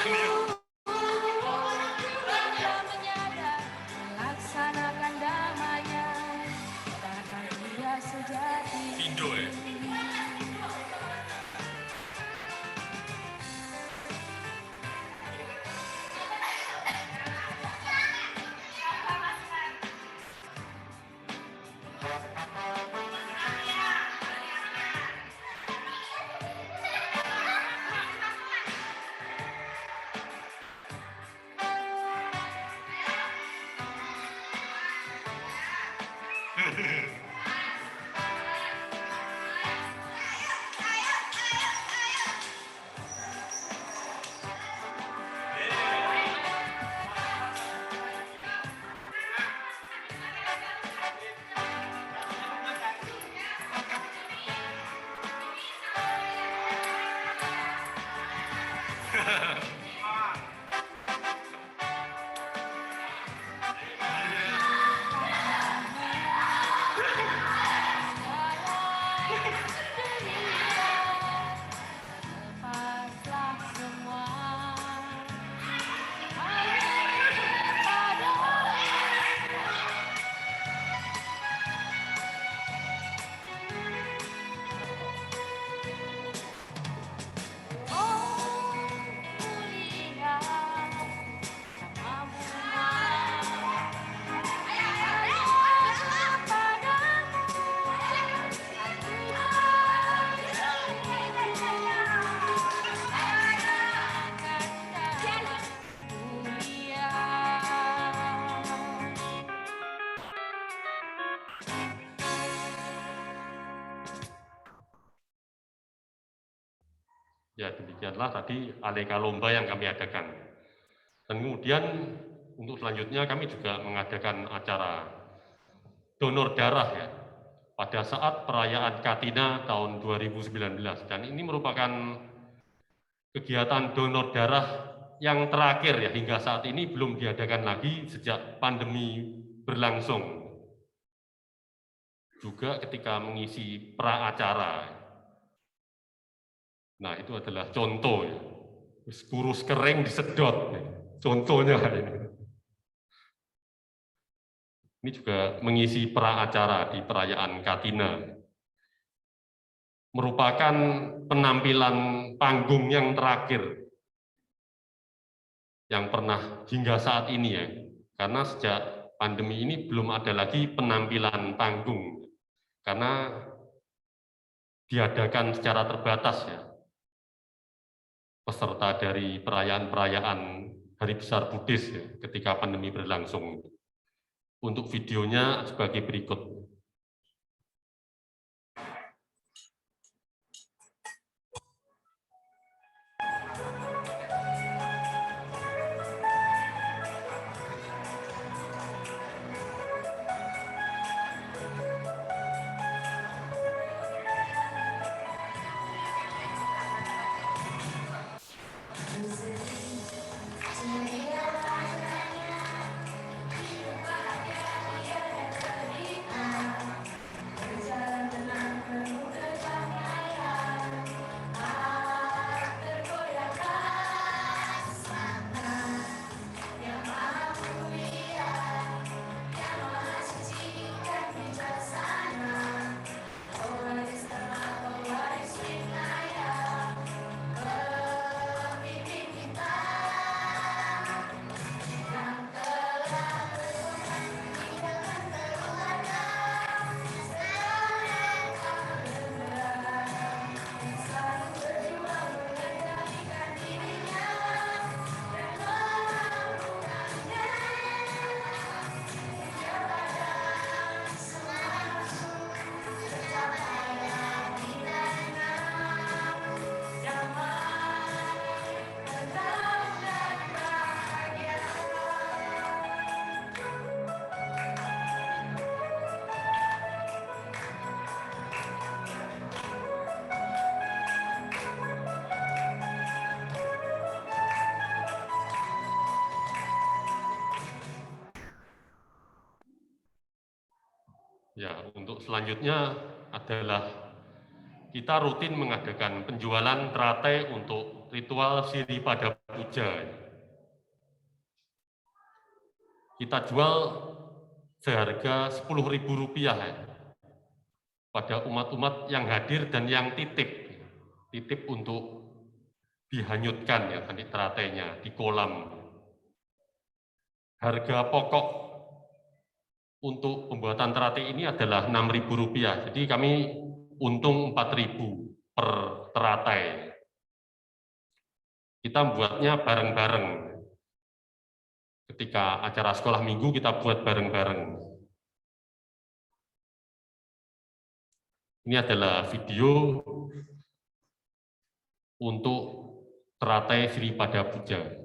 Gila, Ya, demikianlah tadi aneka lomba yang kami adakan. Dan kemudian untuk selanjutnya kami juga mengadakan acara donor darah ya pada saat perayaan Katina tahun 2019, dan ini merupakan kegiatan donor darah yang terakhir ya, hingga saat ini belum diadakan lagi sejak pandemi berlangsung. Juga ketika mengisi pra acara. Nah, itu adalah contoh ya. Kurus kering disedot. Contohnya ini. Ini juga mengisi pra acara di perayaan Katina. Merupakan penampilan panggung yang terakhir yang pernah hingga saat ini ya. Karena sejak pandemi ini belum ada lagi penampilan panggung. Karena diadakan secara terbatas ya. Peserta dari perayaan-perayaan Hari Besar Buddhis ya, ketika pandemi berlangsung. Untuk videonya sebagai berikut. Ya, untuk selanjutnya adalah kita rutin mengadakan penjualan teratai untuk ritual Siripada Puja. Kita jual seharga Rp10.000 ya, pada umat-umat yang hadir dan yang titip untuk dihanyutkan ya tadi teratainya di kolam. Harga pokok untuk pembuatan teratai ini adalah Rp6.000, jadi kami untung Rp4.000 per teratai. Kita membuatnya bareng-bareng. Ketika acara sekolah minggu kita buat bareng-bareng. Ini adalah video untuk teratai Siripada Puja.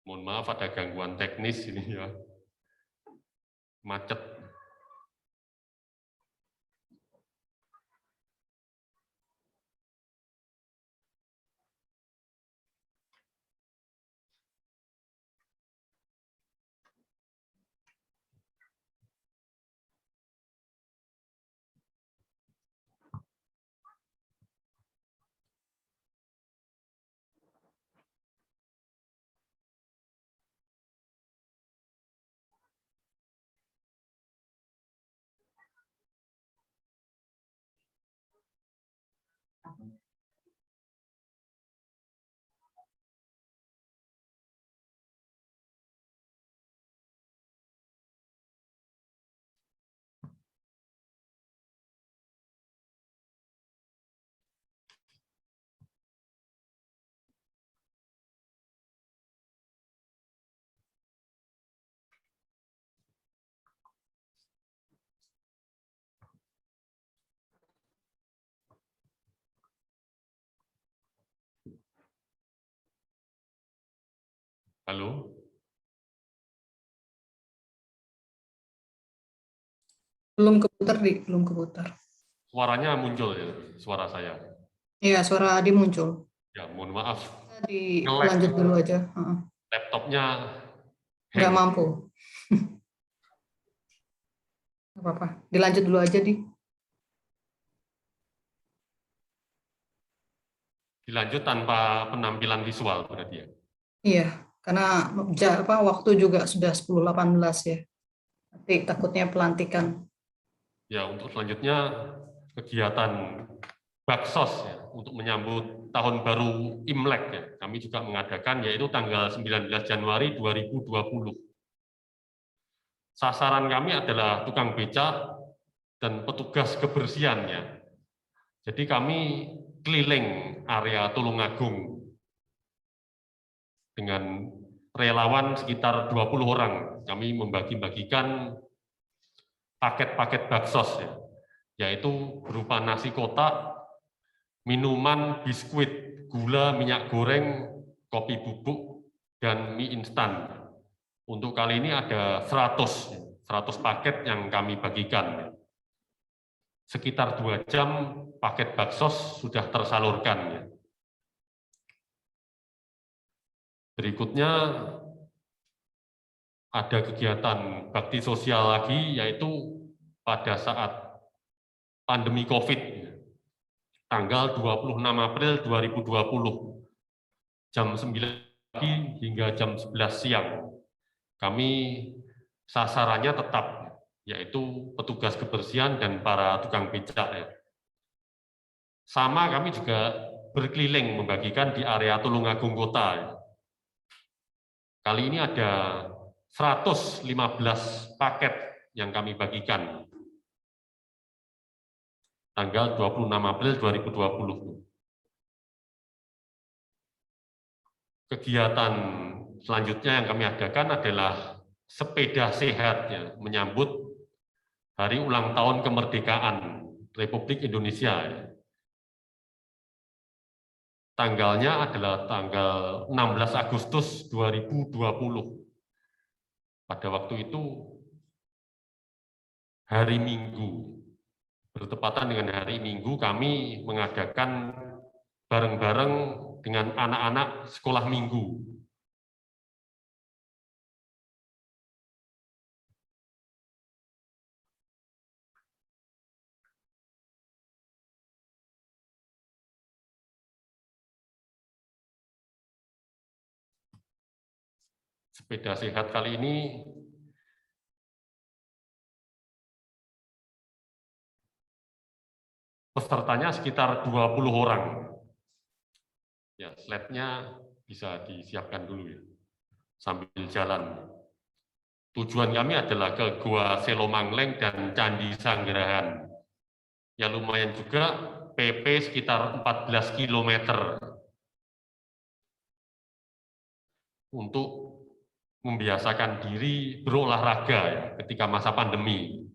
Mohon maaf ada gangguan teknis ini ya. Macet. Halo? Belum keputar, belum keputar. Suaranya muncul ya, suara saya. Iya, suara Adi muncul. Ya, mohon maaf. Nge-lag. Dilanjut dulu aja. Laptopnya Nggak hang. mampu. Nggak apa-apa. Dilanjut dulu aja, Di. Dilanjut tanpa penampilan visual berarti ya. Iya, karena waktu juga sudah 10.18 ya. Nanti takutnya pelantikan. Ya, untuk selanjutnya kegiatan Baksos ya, untuk menyambut tahun baru Imlek ya. Kami juga mengadakan yaitu tanggal 19 Januari 2020. Sasaran kami adalah tukang becak dan petugas kebersihannya. Jadi kami keliling area Tulungagung dengan relawan sekitar 20 orang. Kami membagi-bagikan paket-paket baksos ya, yaitu berupa nasi kotak, minuman, biskuit, gula, minyak goreng, kopi bubuk, dan mie instan. Untuk kali ini ada 100 paket yang kami bagikan. Sekitar 2 jam paket baksos sudah tersalurkan. Berikutnya ada kegiatan bakti sosial lagi, yaitu pada saat pandemi COVID, tanggal 26 April 2020, jam 9 pagi hingga jam 11 siang. Kami sasarannya tetap, yaitu petugas kebersihan dan para tukang becak. Sama kami juga berkeliling membagikan di area Tulungagung Kota. Kali ini ada 115 paket yang kami bagikan. Tanggal 26 April 2020. Kegiatan selanjutnya yang kami adakan adalah sepeda sehat ya, menyambut hari ulang tahun kemerdekaan Republik Indonesia. Tanggalnya adalah tanggal 16 Agustus 2020. Pada waktu itu hari Minggu, bertepatan dengan hari Minggu kami mengadakan bareng-bareng dengan anak-anak sekolah minggu. Sepeda sehat kali ini pesertanya sekitar 20 orang. Ya, slide-nya bisa disiapkan dulu ya, sambil jalan. Tujuan kami adalah ke Gua Selomangleng dan Candi Sanggerahan. Ya lumayan juga, PP sekitar 14 km untuk membiasakan diri berolahraga ya, ketika masa pandemi.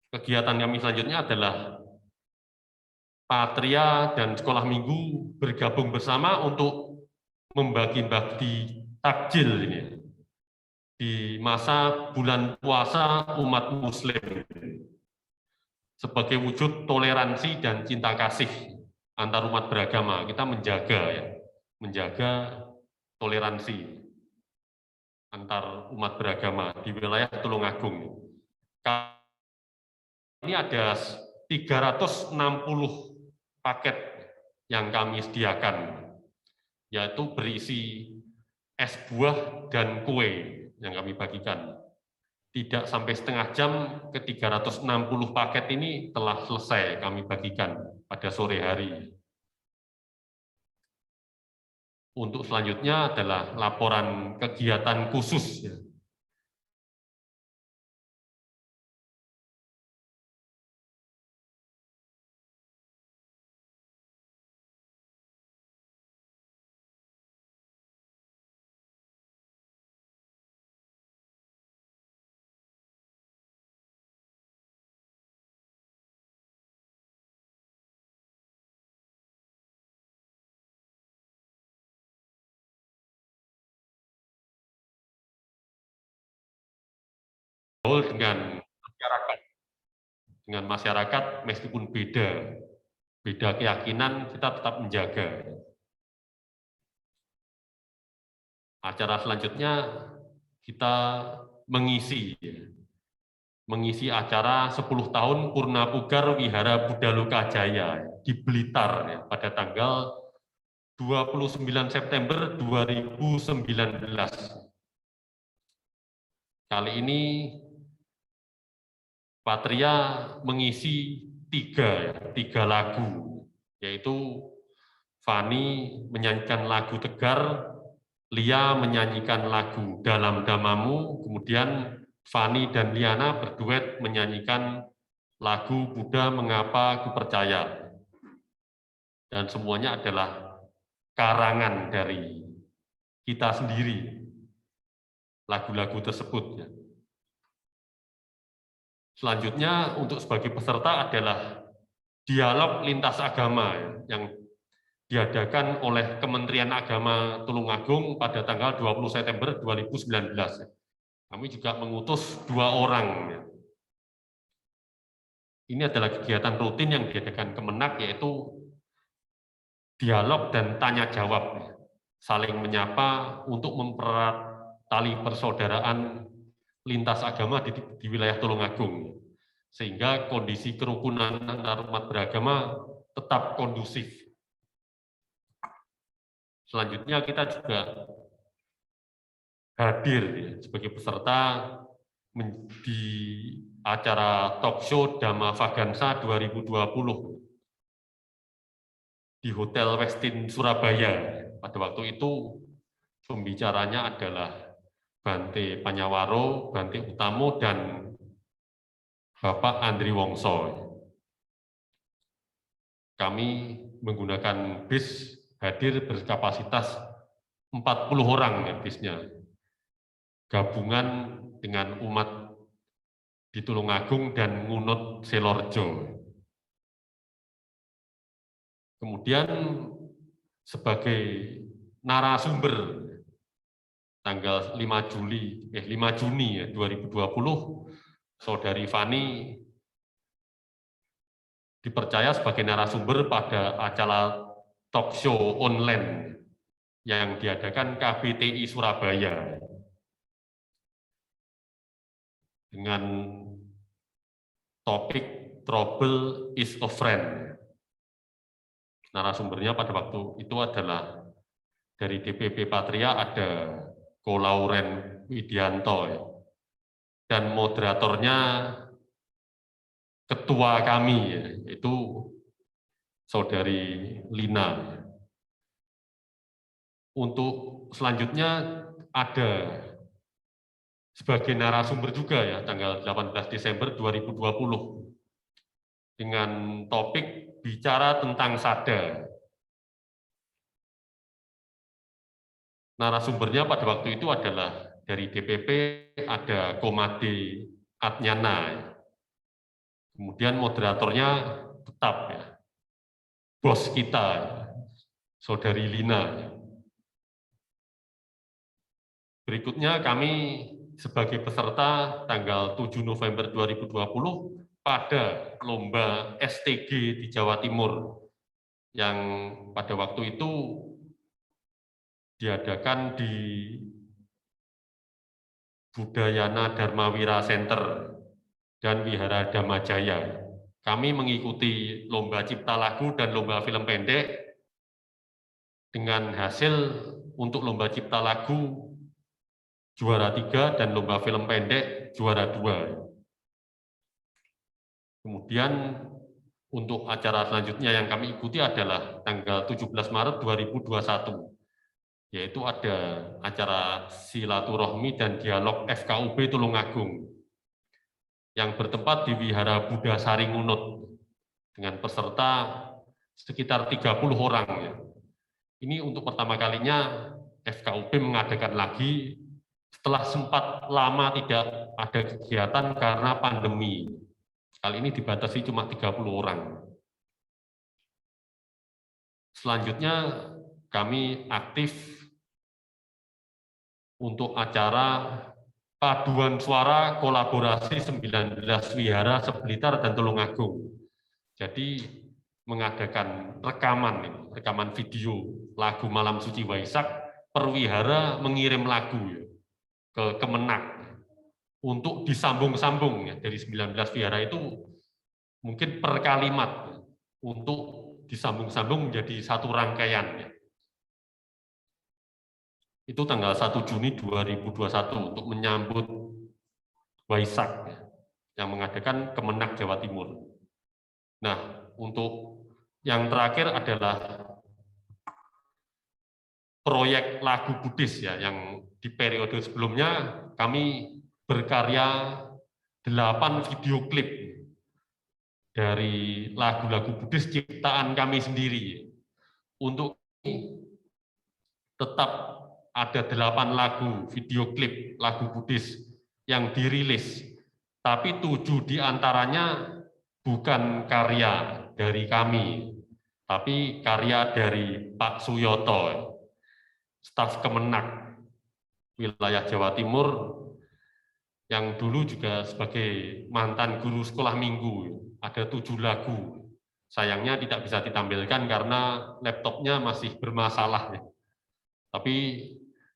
Kegiatan kami selanjutnya adalah Patria dan sekolah minggu bergabung bersama untuk membagi-bagi takjil ini di masa bulan puasa umat muslim sebagai wujud toleransi dan cinta kasih antar umat beragama. Kita menjaga toleransi antar umat beragama di wilayah Tulungagung. Ini ada 360 paket yang kami sediakan, yaitu berisi es buah dan kue yang kami bagikan. Tidak sampai setengah jam ke 360 paket ini telah selesai kami bagikan pada sore hari. Untuk selanjutnya adalah laporan kegiatan khusus. bergaul dengan masyarakat. Dengan masyarakat meskipun beda keyakinan, kita tetap menjaga. Acara selanjutnya kita mengisi acara 10 tahun Purna Pugar Wihara Buddha Loka Jaya di Blitar ya, pada tanggal 29 September 2019. Kali ini Patria mengisi tiga lagu, yaitu Fani menyanyikan lagu Tegar, Lia menyanyikan lagu Dalam Damamu, kemudian Fani dan Liana berduet menyanyikan lagu Buddha Mengapa Ku Percaya. Dan semuanya adalah karangan dari kita sendiri, lagu-lagu tersebut. Selanjutnya untuk sebagai peserta adalah dialog lintas agama yang diadakan oleh Kementerian Agama Tulungagung pada tanggal 20 September 2019. Kami juga mengutus 2 orang. Ini adalah kegiatan rutin yang diadakan Kemenak, yaitu dialog dan tanya jawab, saling menyapa untuk mempererat tali persaudaraan lintas agama di wilayah Tulungagung, sehingga kondisi kerukunan antar umat beragama tetap kondusif. Selanjutnya kita juga hadir sebagai peserta di acara talk show Dhamma Vagansa 2020 di Hotel Westin Surabaya. Pada waktu itu pembicaranya adalah Bante Panyawaro, Bante Utamo, dan Bapak Andri Wongso. Kami menggunakan bis hadir berkapasitas 40 orang bisnya, gabungan dengan umat di Tulungagung dan Ngunut Selorjo. Kemudian sebagai narasumber tanggal 5 Juni 2020, Saudari Fani dipercaya sebagai narasumber pada acara talk show online yang diadakan KBTI Surabaya dengan topik Trouble is a Friend. Narasumbernya pada waktu itu adalah dari DPP Patria ada Ko Lauren Widianto, dan moderatornya ketua kami, yaitu Saudari Lina. Untuk selanjutnya ada sebagai narasumber juga ya, tanggal 18 Desember 2020 dengan topik bicara tentang sada. Narasumbernya pada waktu itu adalah dari DPP ada Komade Atnyana. Kemudian moderatornya tetap ya, bos kita, Saudari Lina. Berikutnya kami sebagai peserta tanggal 7 November 2020 pada lomba STG di Jawa Timur yang pada waktu itu diadakan di Budayana Dharmawira Center dan Wihara Dhamajaya. Kami mengikuti lomba cipta lagu dan lomba film pendek dengan hasil untuk lomba cipta lagu juara 3 dan lomba film pendek juara 2. Kemudian untuk acara selanjutnya yang kami ikuti adalah tanggal 17 Maret 2021, yaitu ada acara silaturahmi dan dialog FKUB Tulungagung yang bertempat di Wihara Buddha Sari Ngunut dengan peserta sekitar 30 orang. Ini untuk pertama kalinya FKUB mengadakan lagi setelah sempat lama tidak ada kegiatan karena pandemi. Kali ini dibatasi cuma 30 orang. Selanjutnya kami aktif untuk acara paduan suara kolaborasi 19 wihara seblitar dan Tulungagung. Jadi mengadakan rekaman video lagu Malam Suci Waisak, per wihara mengirim lagu ke Kemenak untuk disambung-sambung ya, dari 19 wihara itu mungkin per kalimat untuk disambung-sambung menjadi satu rangkaian ya. Itu tanggal 1 Juni 2021 untuk menyambut Waisak ya, yang mengadakan Kemenak Jawa Timur. Nah, untuk yang terakhir adalah proyek lagu Buddhis ya, yang di periode sebelumnya kami berkarya 8 video klip dari lagu-lagu Buddhis ciptaan kami sendiri. Untuk tetap ada 8 lagu video klip lagu Buddhis yang dirilis, tapi 7 diantaranya bukan karya dari kami, tapi karya dari Pak Suyoto, staf Kemenak wilayah Jawa Timur, yang dulu juga sebagai mantan guru sekolah minggu. Ada 7 lagu. Sayangnya tidak bisa ditampilkan karena laptopnya masih bermasalah. Tapi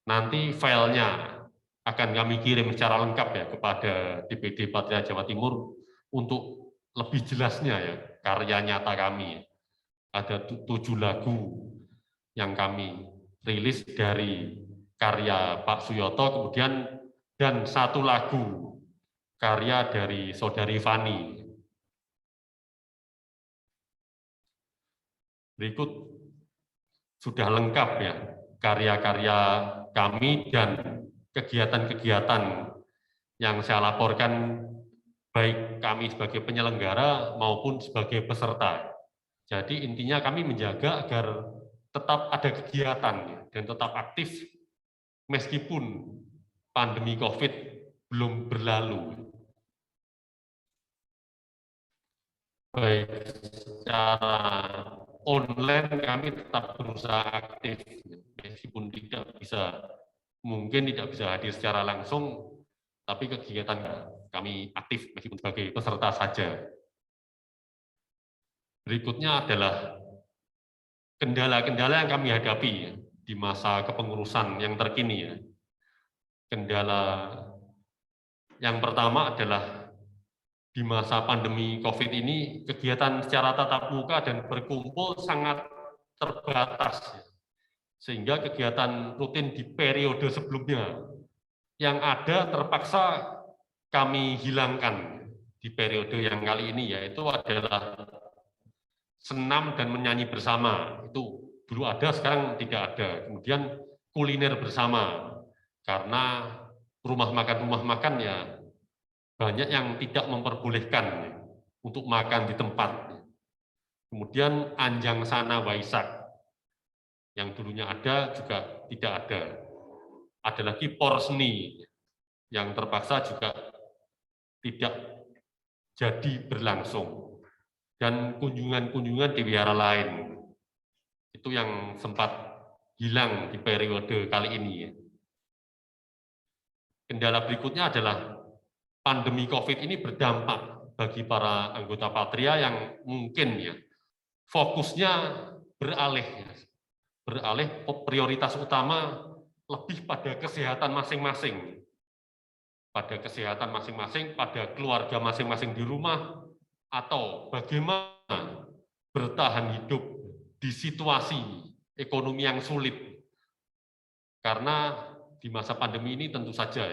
nanti filenya akan kami kirim secara lengkap ya kepada DPD Patria Jawa Timur untuk lebih jelasnya ya karya nyata kami. Ada 7 lagu yang kami rilis dari karya Pak Suyoto, kemudian dan 1 lagu karya dari Saudari Fani. Berikut sudah lengkap ya karya-karya kami dan kegiatan-kegiatan yang saya laporkan, baik kami sebagai penyelenggara maupun sebagai peserta. Jadi intinya kami menjaga agar tetap ada kegiatan dan tetap aktif meskipun pandemi COVID belum berlalu. Baik secara online kami tetap berusaha aktif meskipun mungkin tidak bisa hadir secara langsung, tapi kegiatan kami aktif meskipun sebagai peserta saja. Berikutnya adalah kendala-kendala yang kami hadapi di masa kepengurusan yang terkini. Kendala yang pertama adalah di masa pandemi COVID ini kegiatan secara tatap muka dan berkumpul sangat terbatas, sehingga kegiatan rutin di periode sebelumnya yang ada terpaksa kami hilangkan di periode yang kali ini, yaitu adalah senam dan menyanyi bersama. Itu dulu ada, sekarang tidak ada. Kemudian kuliner bersama, karena rumah makan ya banyak yang tidak memperbolehkan untuk makan di tempat. Kemudian Anjang Sana Waisak yang dulunya ada juga tidak ada. Ada lagi Porseni yang terpaksa juga tidak jadi berlangsung. Dan kunjungan-kunjungan di wihara lain. Itu yang sempat hilang di periode kali ini. Kendala berikutnya adalah pandemi COVID ini berdampak bagi para anggota Patria yang mungkin fokusnya beralih prioritas utama lebih pada kesehatan masing-masing, pada keluarga masing-masing di rumah, atau bagaimana bertahan hidup di situasi ekonomi yang sulit. Karena di masa pandemi ini tentu saja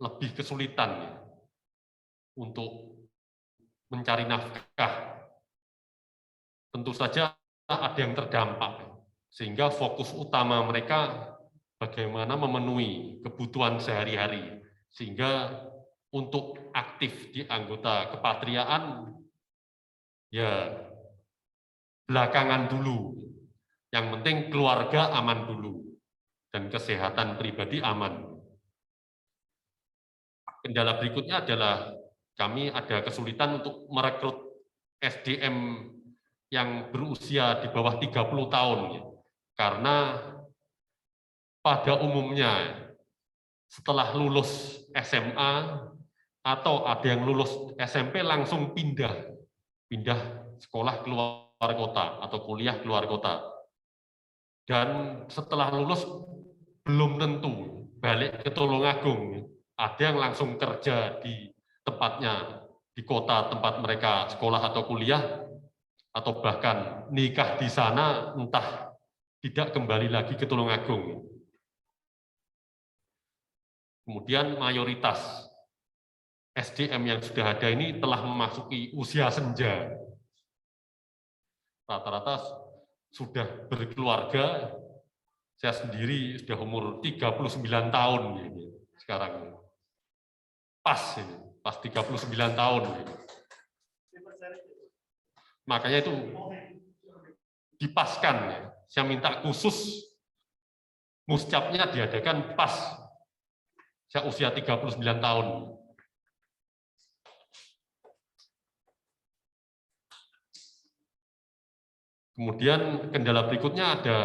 lebih kesulitan untuk mencari nafkah. Tentu saja ada yang terdampak, sehingga fokus utama mereka bagaimana memenuhi kebutuhan sehari-hari, sehingga untuk aktif di anggota kepatriaan ya belakangan dulu. Yang penting keluarga aman dulu dan kesehatan pribadi aman. Kendala berikutnya adalah kami ada kesulitan untuk merekrut SDM yang berusia di bawah 30 tahun. Karena pada umumnya setelah lulus SMA atau ada yang lulus SMP langsung pindah sekolah keluar kota atau kuliah keluar kota. Dan setelah lulus belum tentu balik ke Tulungagung. Ada yang langsung kerja di tempatnya, di kota tempat mereka sekolah atau kuliah, atau bahkan nikah di sana, entah tidak kembali lagi ke Tulungagung. Kemudian mayoritas SDM yang sudah ada ini telah memasuki usia senja. Rata-rata sudah berkeluarga. Saya sendiri sudah umur 39 tahun ini sekarang. Pas 39 tahun. Makanya itu dipaskan. Saya minta khusus muscapnya diadakan pas saya usia 39 tahun. Kemudian kendala berikutnya ada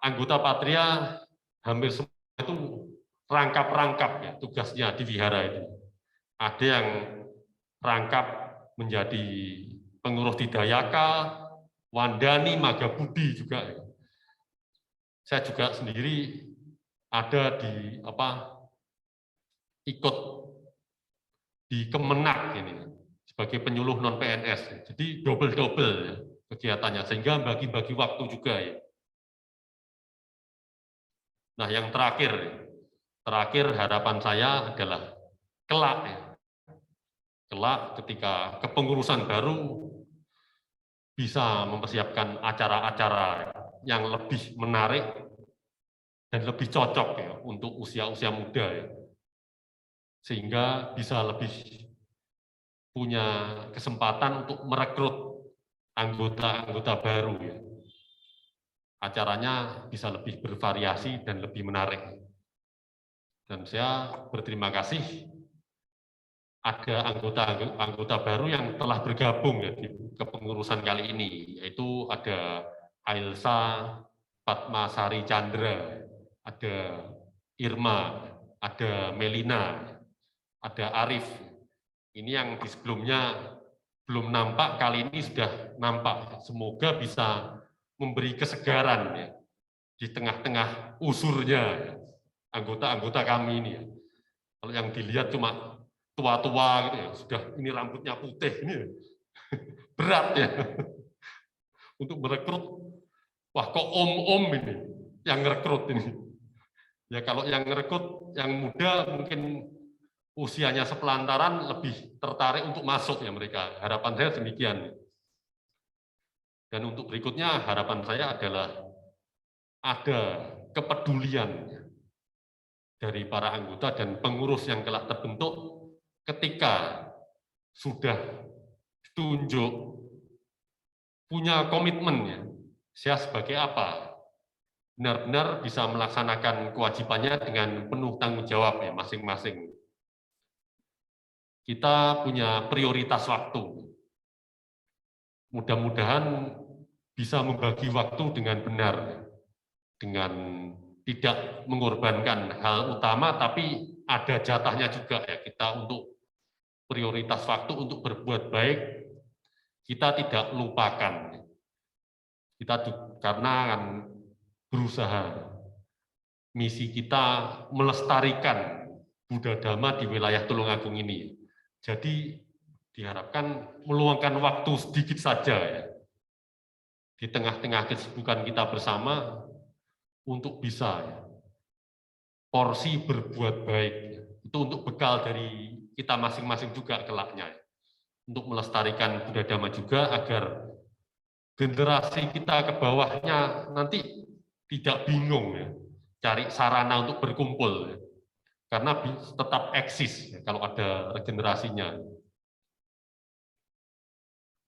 anggota Patria hampir semua itu rangkap-rangkap ya tugasnya di wihara itu. Ada yang rangkap menjadi pengurus Didayaka, Wandani, Magabudi juga. Saya juga sendiri ada di ikut di Kemenak ini sebagai penyuluh non PNS. Jadi double-double ya, kegiatannya sehingga bagi-bagi waktu juga ya. Nah, yang terakhir harapan saya adalah kelak ya. Kelak ketika kepengurusan baru bisa mempersiapkan acara-acara yang lebih menarik dan lebih cocok ya untuk usia-usia muda ya. Sehingga bisa lebih punya kesempatan untuk merekrut anggota-anggota baru ya. Acaranya bisa lebih bervariasi dan lebih menarik. Dan saya berterima kasih ada anggota baru yang telah bergabung ya, di kepengurusan kali ini, yaitu ada Ailsa Fatmasari Chandra, ada Irma, ada Melina, ada Arif. Ini yang di sebelumnya belum nampak, kali ini sudah nampak. Semoga bisa memberi kesegaran ya, di tengah-tengah usurnya ya, anggota-anggota kami ini. Ya. Kalau yang dilihat cuma tua-tua gitu ya, sudah ini rambutnya putih ini ya. Berat ya untuk merekrut. Wah, kok om-om ini yang merekrut ini. Ya kalau yang merekrut yang muda mungkin usianya sepelantaran lebih tertarik untuk masuk ya mereka. Harapan saya demikian. Dan untuk berikutnya harapan saya adalah ada kepedulian dari para anggota dan pengurus yang telah terbentuk ketika sudah ditunjuk punya komitmen ya. Saya sebagai apa? Benar-benar bisa melaksanakan kewajibannya dengan penuh tanggung jawab ya masing-masing. Kita punya prioritas waktu. Mudah-mudahan bisa membagi waktu dengan benar, dengan tidak mengorbankan hal utama, tapi ada jatahnya juga ya kita untuk prioritas waktu untuk berbuat baik. Kita tidak lupakan, kita karena berusaha misi kita melestarikan Buddha Dhamma di wilayah Tulungagung ini. Jadi diharapkan meluangkan waktu sedikit saja ya, di tengah-tengah kesibukan kita bersama untuk bisa ya, porsi berbuat baik ya. Itu untuk bekal dari kita masing-masing juga kelaknya ya, untuk melestarikan Buddha Dhamma juga agar generasi kita ke bawahnya nanti tidak bingung ya, cari sarana untuk berkumpul ya. Karena tetap eksis ya, kalau ada regenerasinya.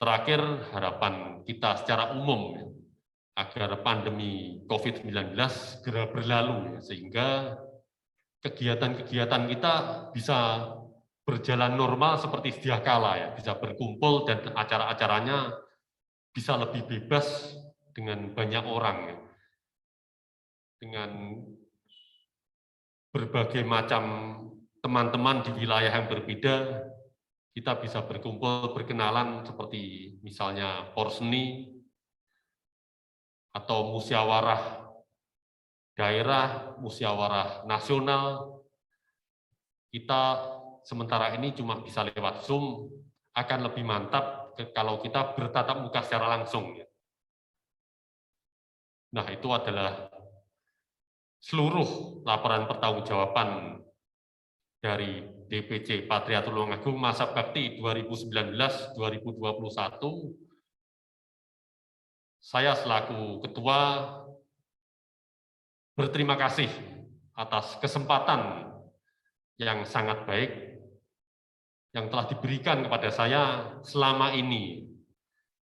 Terakhir, harapan kita secara umum ya, agar pandemi COVID-19 segera berlalu ya, sehingga kegiatan-kegiatan kita bisa berjalan normal seperti sedia kala ya, bisa berkumpul dan acara-acaranya bisa lebih bebas dengan banyak orang ya. Dengan berbagai macam teman-teman di wilayah yang berbeda, kita bisa berkumpul, berkenalan seperti misalnya porseni, atau musyawarah daerah, musyawarah nasional. Kita sementara ini cuma bisa lewat Zoom, akan lebih mantap kalau kita bertatap muka secara langsung. Nah, itu adalah seluruh laporan pertanggungjawaban dari DPC Patria Tulungagung masa bakti 2019-2021. Saya selaku ketua berterima kasih atas kesempatan yang sangat baik yang telah diberikan kepada saya selama ini,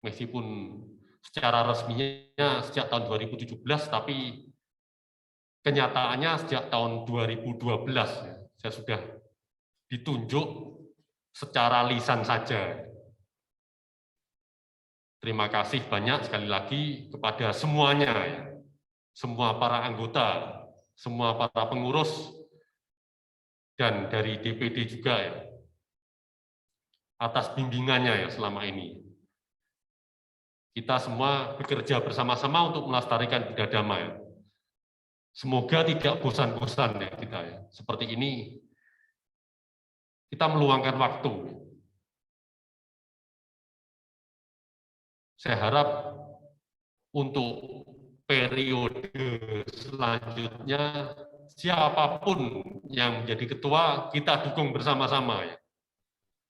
meskipun secara resminya sejak tahun 2017, tapi kenyataannya sejak tahun 2012 saya sudah ditunjuk secara lisan saja. Terima kasih banyak sekali lagi kepada semuanya, semua para anggota, semua para pengurus, dan dari DPD juga atas bimbingannya selama ini. Kita semua bekerja bersama-sama untuk melestarikan budaya damai. Semoga tidak bosan-bosan kita seperti ini. Kita meluangkan waktu. Saya harap untuk periode selanjutnya siapapun yang menjadi ketua kita dukung bersama-sama.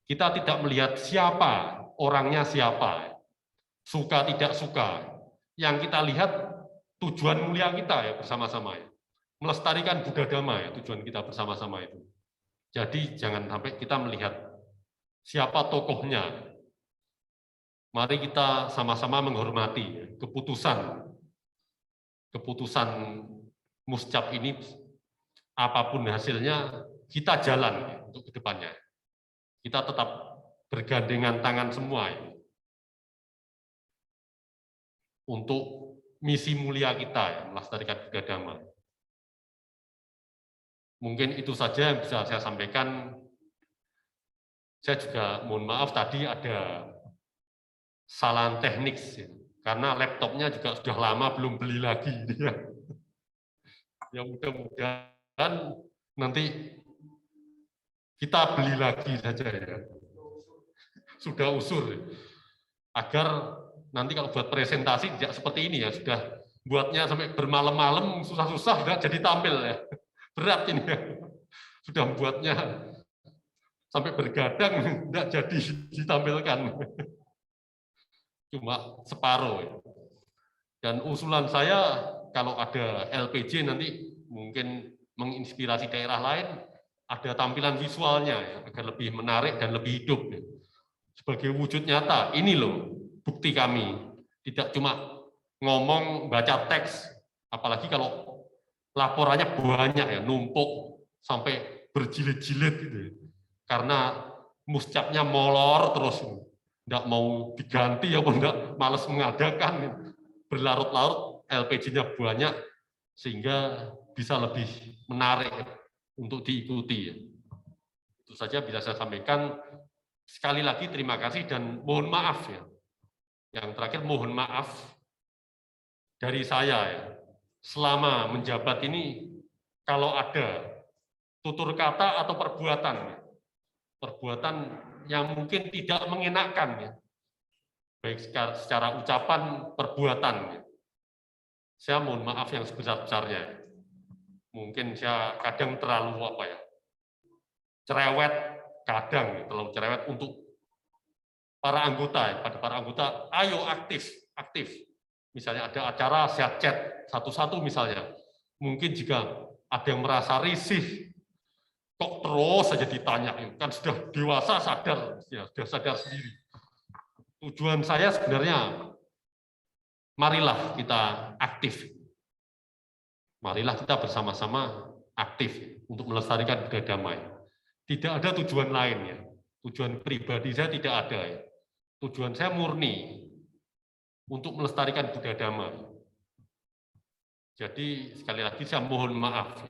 Kita tidak melihat siapa orangnya siapa, suka tidak suka. Yang kita lihat tujuan mulia kita bersama-sama, melestarikan budaya damai, tujuan kita bersama-sama itu. Jadi jangan sampai kita melihat siapa tokohnya. Mari kita sama-sama menghormati keputusan Muscap ini, apapun hasilnya kita jalan untuk ke depannya. Kita tetap bergandengan tangan semua untuk misi mulia kita, melestarikan budaya damai. Mungkin itu saja yang bisa saya sampaikan. Saya juga mohon maaf tadi ada kesalahan teknik, karena laptopnya juga sudah lama belum beli lagi. Ya mudah-mudahan nanti kita beli lagi saja ya. Sudah usur. Agar nanti kalau buat presentasi tidak seperti ini ya, sudah buatnya sampai bermalam-malam, susah-susah, tidak jadi tampil ya. Berat ini ya. Sudah buatnya sampai bergadang, tidak jadi ditampilkan. Cuma separuh. Ya. Dan usulan saya, kalau ada LPJ nanti mungkin menginspirasi daerah lain, ada tampilan visualnya ya, agar lebih menarik dan lebih hidup. Ya. Sebagai wujud nyata, ini loh bukti kami. Tidak cuma ngomong, baca teks, apalagi kalau laporannya banyak ya, numpuk sampai berjilid-jilid gitu. Karena muscapnya molor terus, enggak mau diganti ya, enggak, malas mengadakan, berlarut-larut, LPG-nya banyak sehingga bisa lebih menarik untuk diikuti. Itu saja bisa saya sampaikan. Sekali lagi terima kasih dan mohon maaf ya. Yang terakhir mohon maaf dari saya ya. Selama menjabat ini kalau ada tutur kata atau perbuatan yang mungkin tidak mengenakan ya. Baik secara ucapan, perbuatan. Ya. Saya mohon maaf yang sebesar-besarnya. Mungkin saya kadang terlalu cerewet, kadang terlalu cerewet untuk para anggota. Pada para anggota, ayo aktif. Misalnya ada acara, saya chat satu-satu misalnya. Mungkin jika ada yang merasa risih, kok terus saja ditanya, kan sudah dewasa sadar, ya sudah sadar sendiri. Tujuan saya sebenarnya, marilah kita aktif. Marilah kita bersama-sama aktif untuk melestarikan budaya damai. Tidak ada tujuan lain ya. Tujuan pribadi saya tidak ada ya. Tujuan saya murni untuk melestarikan budaya damai. Jadi sekali lagi saya mohon maaf.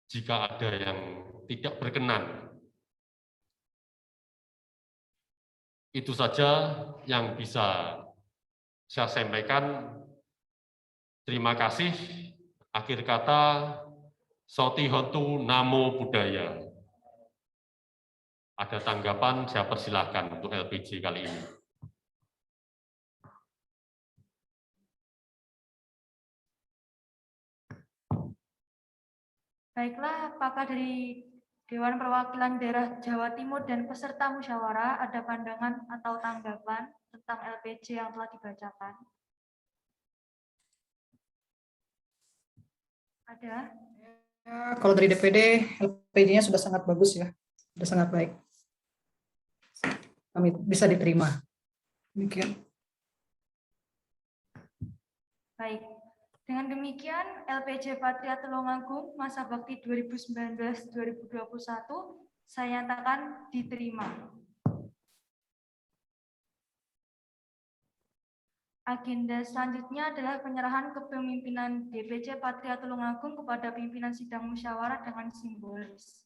jika ada yang tidak berkenan. Itu saja yang bisa saya sampaikan. Terima kasih. Akhir kata, Soti Hotu Namo Buddhaya. Ada tanggapan, saya persilahkan untuk LPG kali ini. Baiklah, apakah dari Dewan Perwakilan Daerah Jawa Timur dan peserta musyawarah ada pandangan atau tanggapan tentang LPG yang telah dibacakan? Ada? Ya, kalau dari DPD, LPG-nya sudah sangat bagus ya, sudah sangat baik. Kami bisa diterima. Demikian. Baik. Dengan demikian, LPJ Patria Tulungagung masa bakti 2019-2021 saya nyatakan diterima. Agenda selanjutnya adalah penyerahan kepemimpinan DPC Patria Tulungagung kepada pimpinan sidang musyawarah dengan simbolis.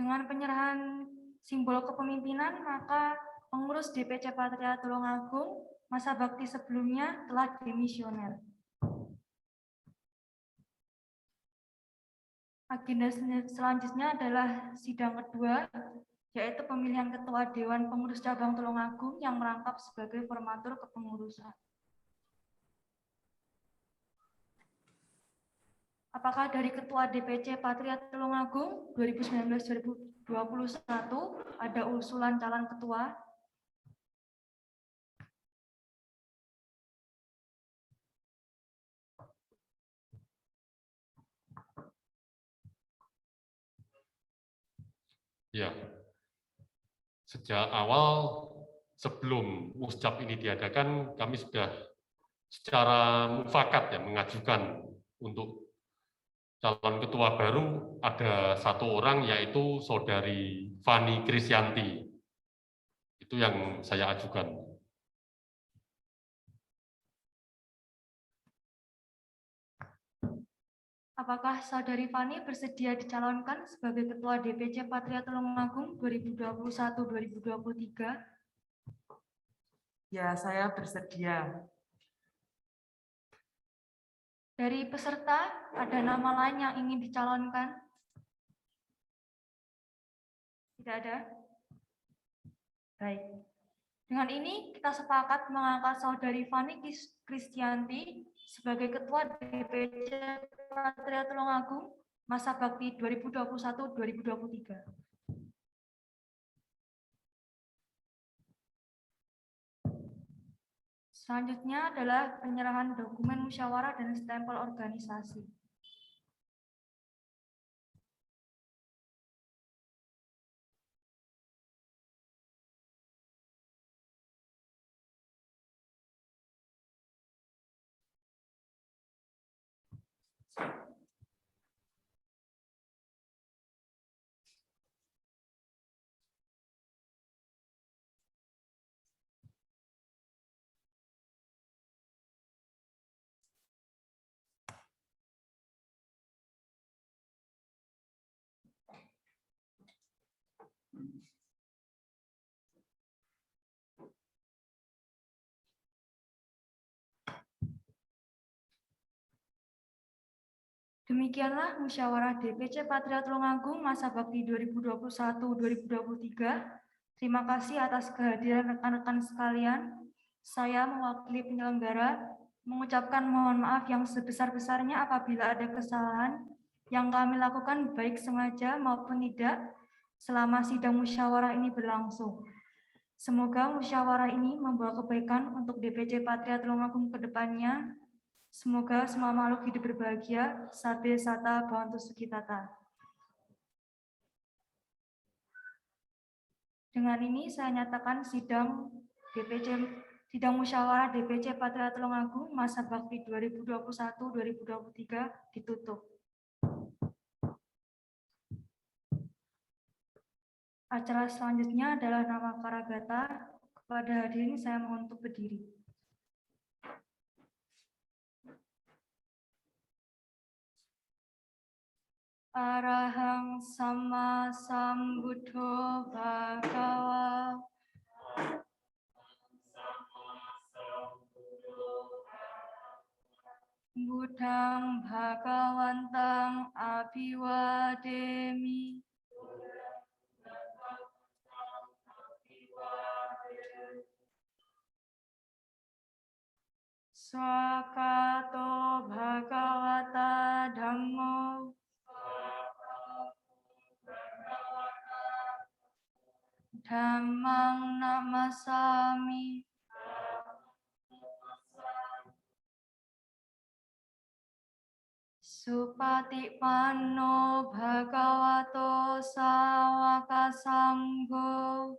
Dengan penyerahan simbol kepemimpinan, maka pengurus DPC Patria Tulungagung masa bakti sebelumnya telah demisioner. Agenda selanjutnya adalah sidang kedua, yaitu pemilihan Ketua Dewan Pengurus Cabang Tulungagung yang merangkap sebagai formatur kepengurusan. Apakah dari Ketua DPC Patria Tulungagung 2019-2021 ada usulan calon ketua? Ya, sejak awal sebelum muscap ini diadakan, kami sudah secara mufakat ya mengajukan untuk calon ketua baru ada satu orang, yaitu saudari Fani Krisyanti. Itu yang saya ajukan. Apakah saudari Fani bersedia dicalonkan sebagai Ketua DPC Patria Tulungagung 2021-2023? Ya, saya bersedia. Dari peserta, ada nama lain yang ingin dicalonkan? Tidak ada? Baik. Dengan ini, kita sepakat mengangkat saudari Fani Krisyanti sebagai Ketua DPC Patria Tulungagung masa bakti 2021-2023. Selanjutnya adalah penyerahan dokumen musyawarah dan stempel organisasi. Demikianlah musyawarah DPC Patria Tulungagung masa bakti 2021-2023. Terima kasih atas kehadiran rekan-rekan sekalian. Saya mewakili penyelenggara mengucapkan mohon maaf yang sebesar-besarnya apabila ada kesalahan yang kami lakukan baik sengaja maupun tidak selama sidang musyawarah ini berlangsung. Semoga musyawarah ini membawa kebaikan untuk DPC Patria Tulungagung ke depannya. Semoga semua makhluk hidup berbahagia. Sabe Sata Bhavantu Sukhitata. Dengan ini saya nyatakan sidang musyawarah DPC Patria Tulungagung masa bakti 2021-2023 ditutup. Acara selanjutnya adalah nama Karagata. Kepada hadirin saya mohon untuk berdiri. Arahang Sama Sambuddho Bhagawa. Buddhang Bhagawantang Abhiwademi. Swakato Bhagavata Dhammo. Dhammang namasami. Supatipanno Bhagavato Sawaka Sangho.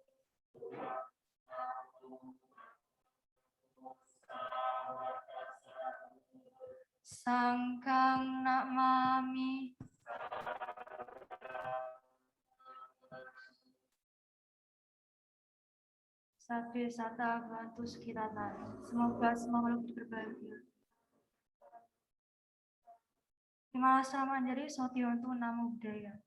Sangkang namami. Sabe Sata Bhavantu Sukhitata. Semoga semua makhluk berbahagia. Terima kasih Manjari Soti untuk Namo Buddhaya.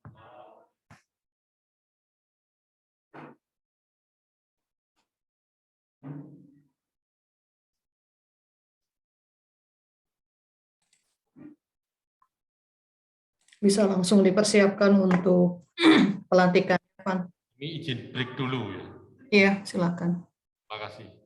Bisa langsung dipersiapkan untuk pelantikan. Ini izin break dulu ya. Iya, silakan. Terima kasih.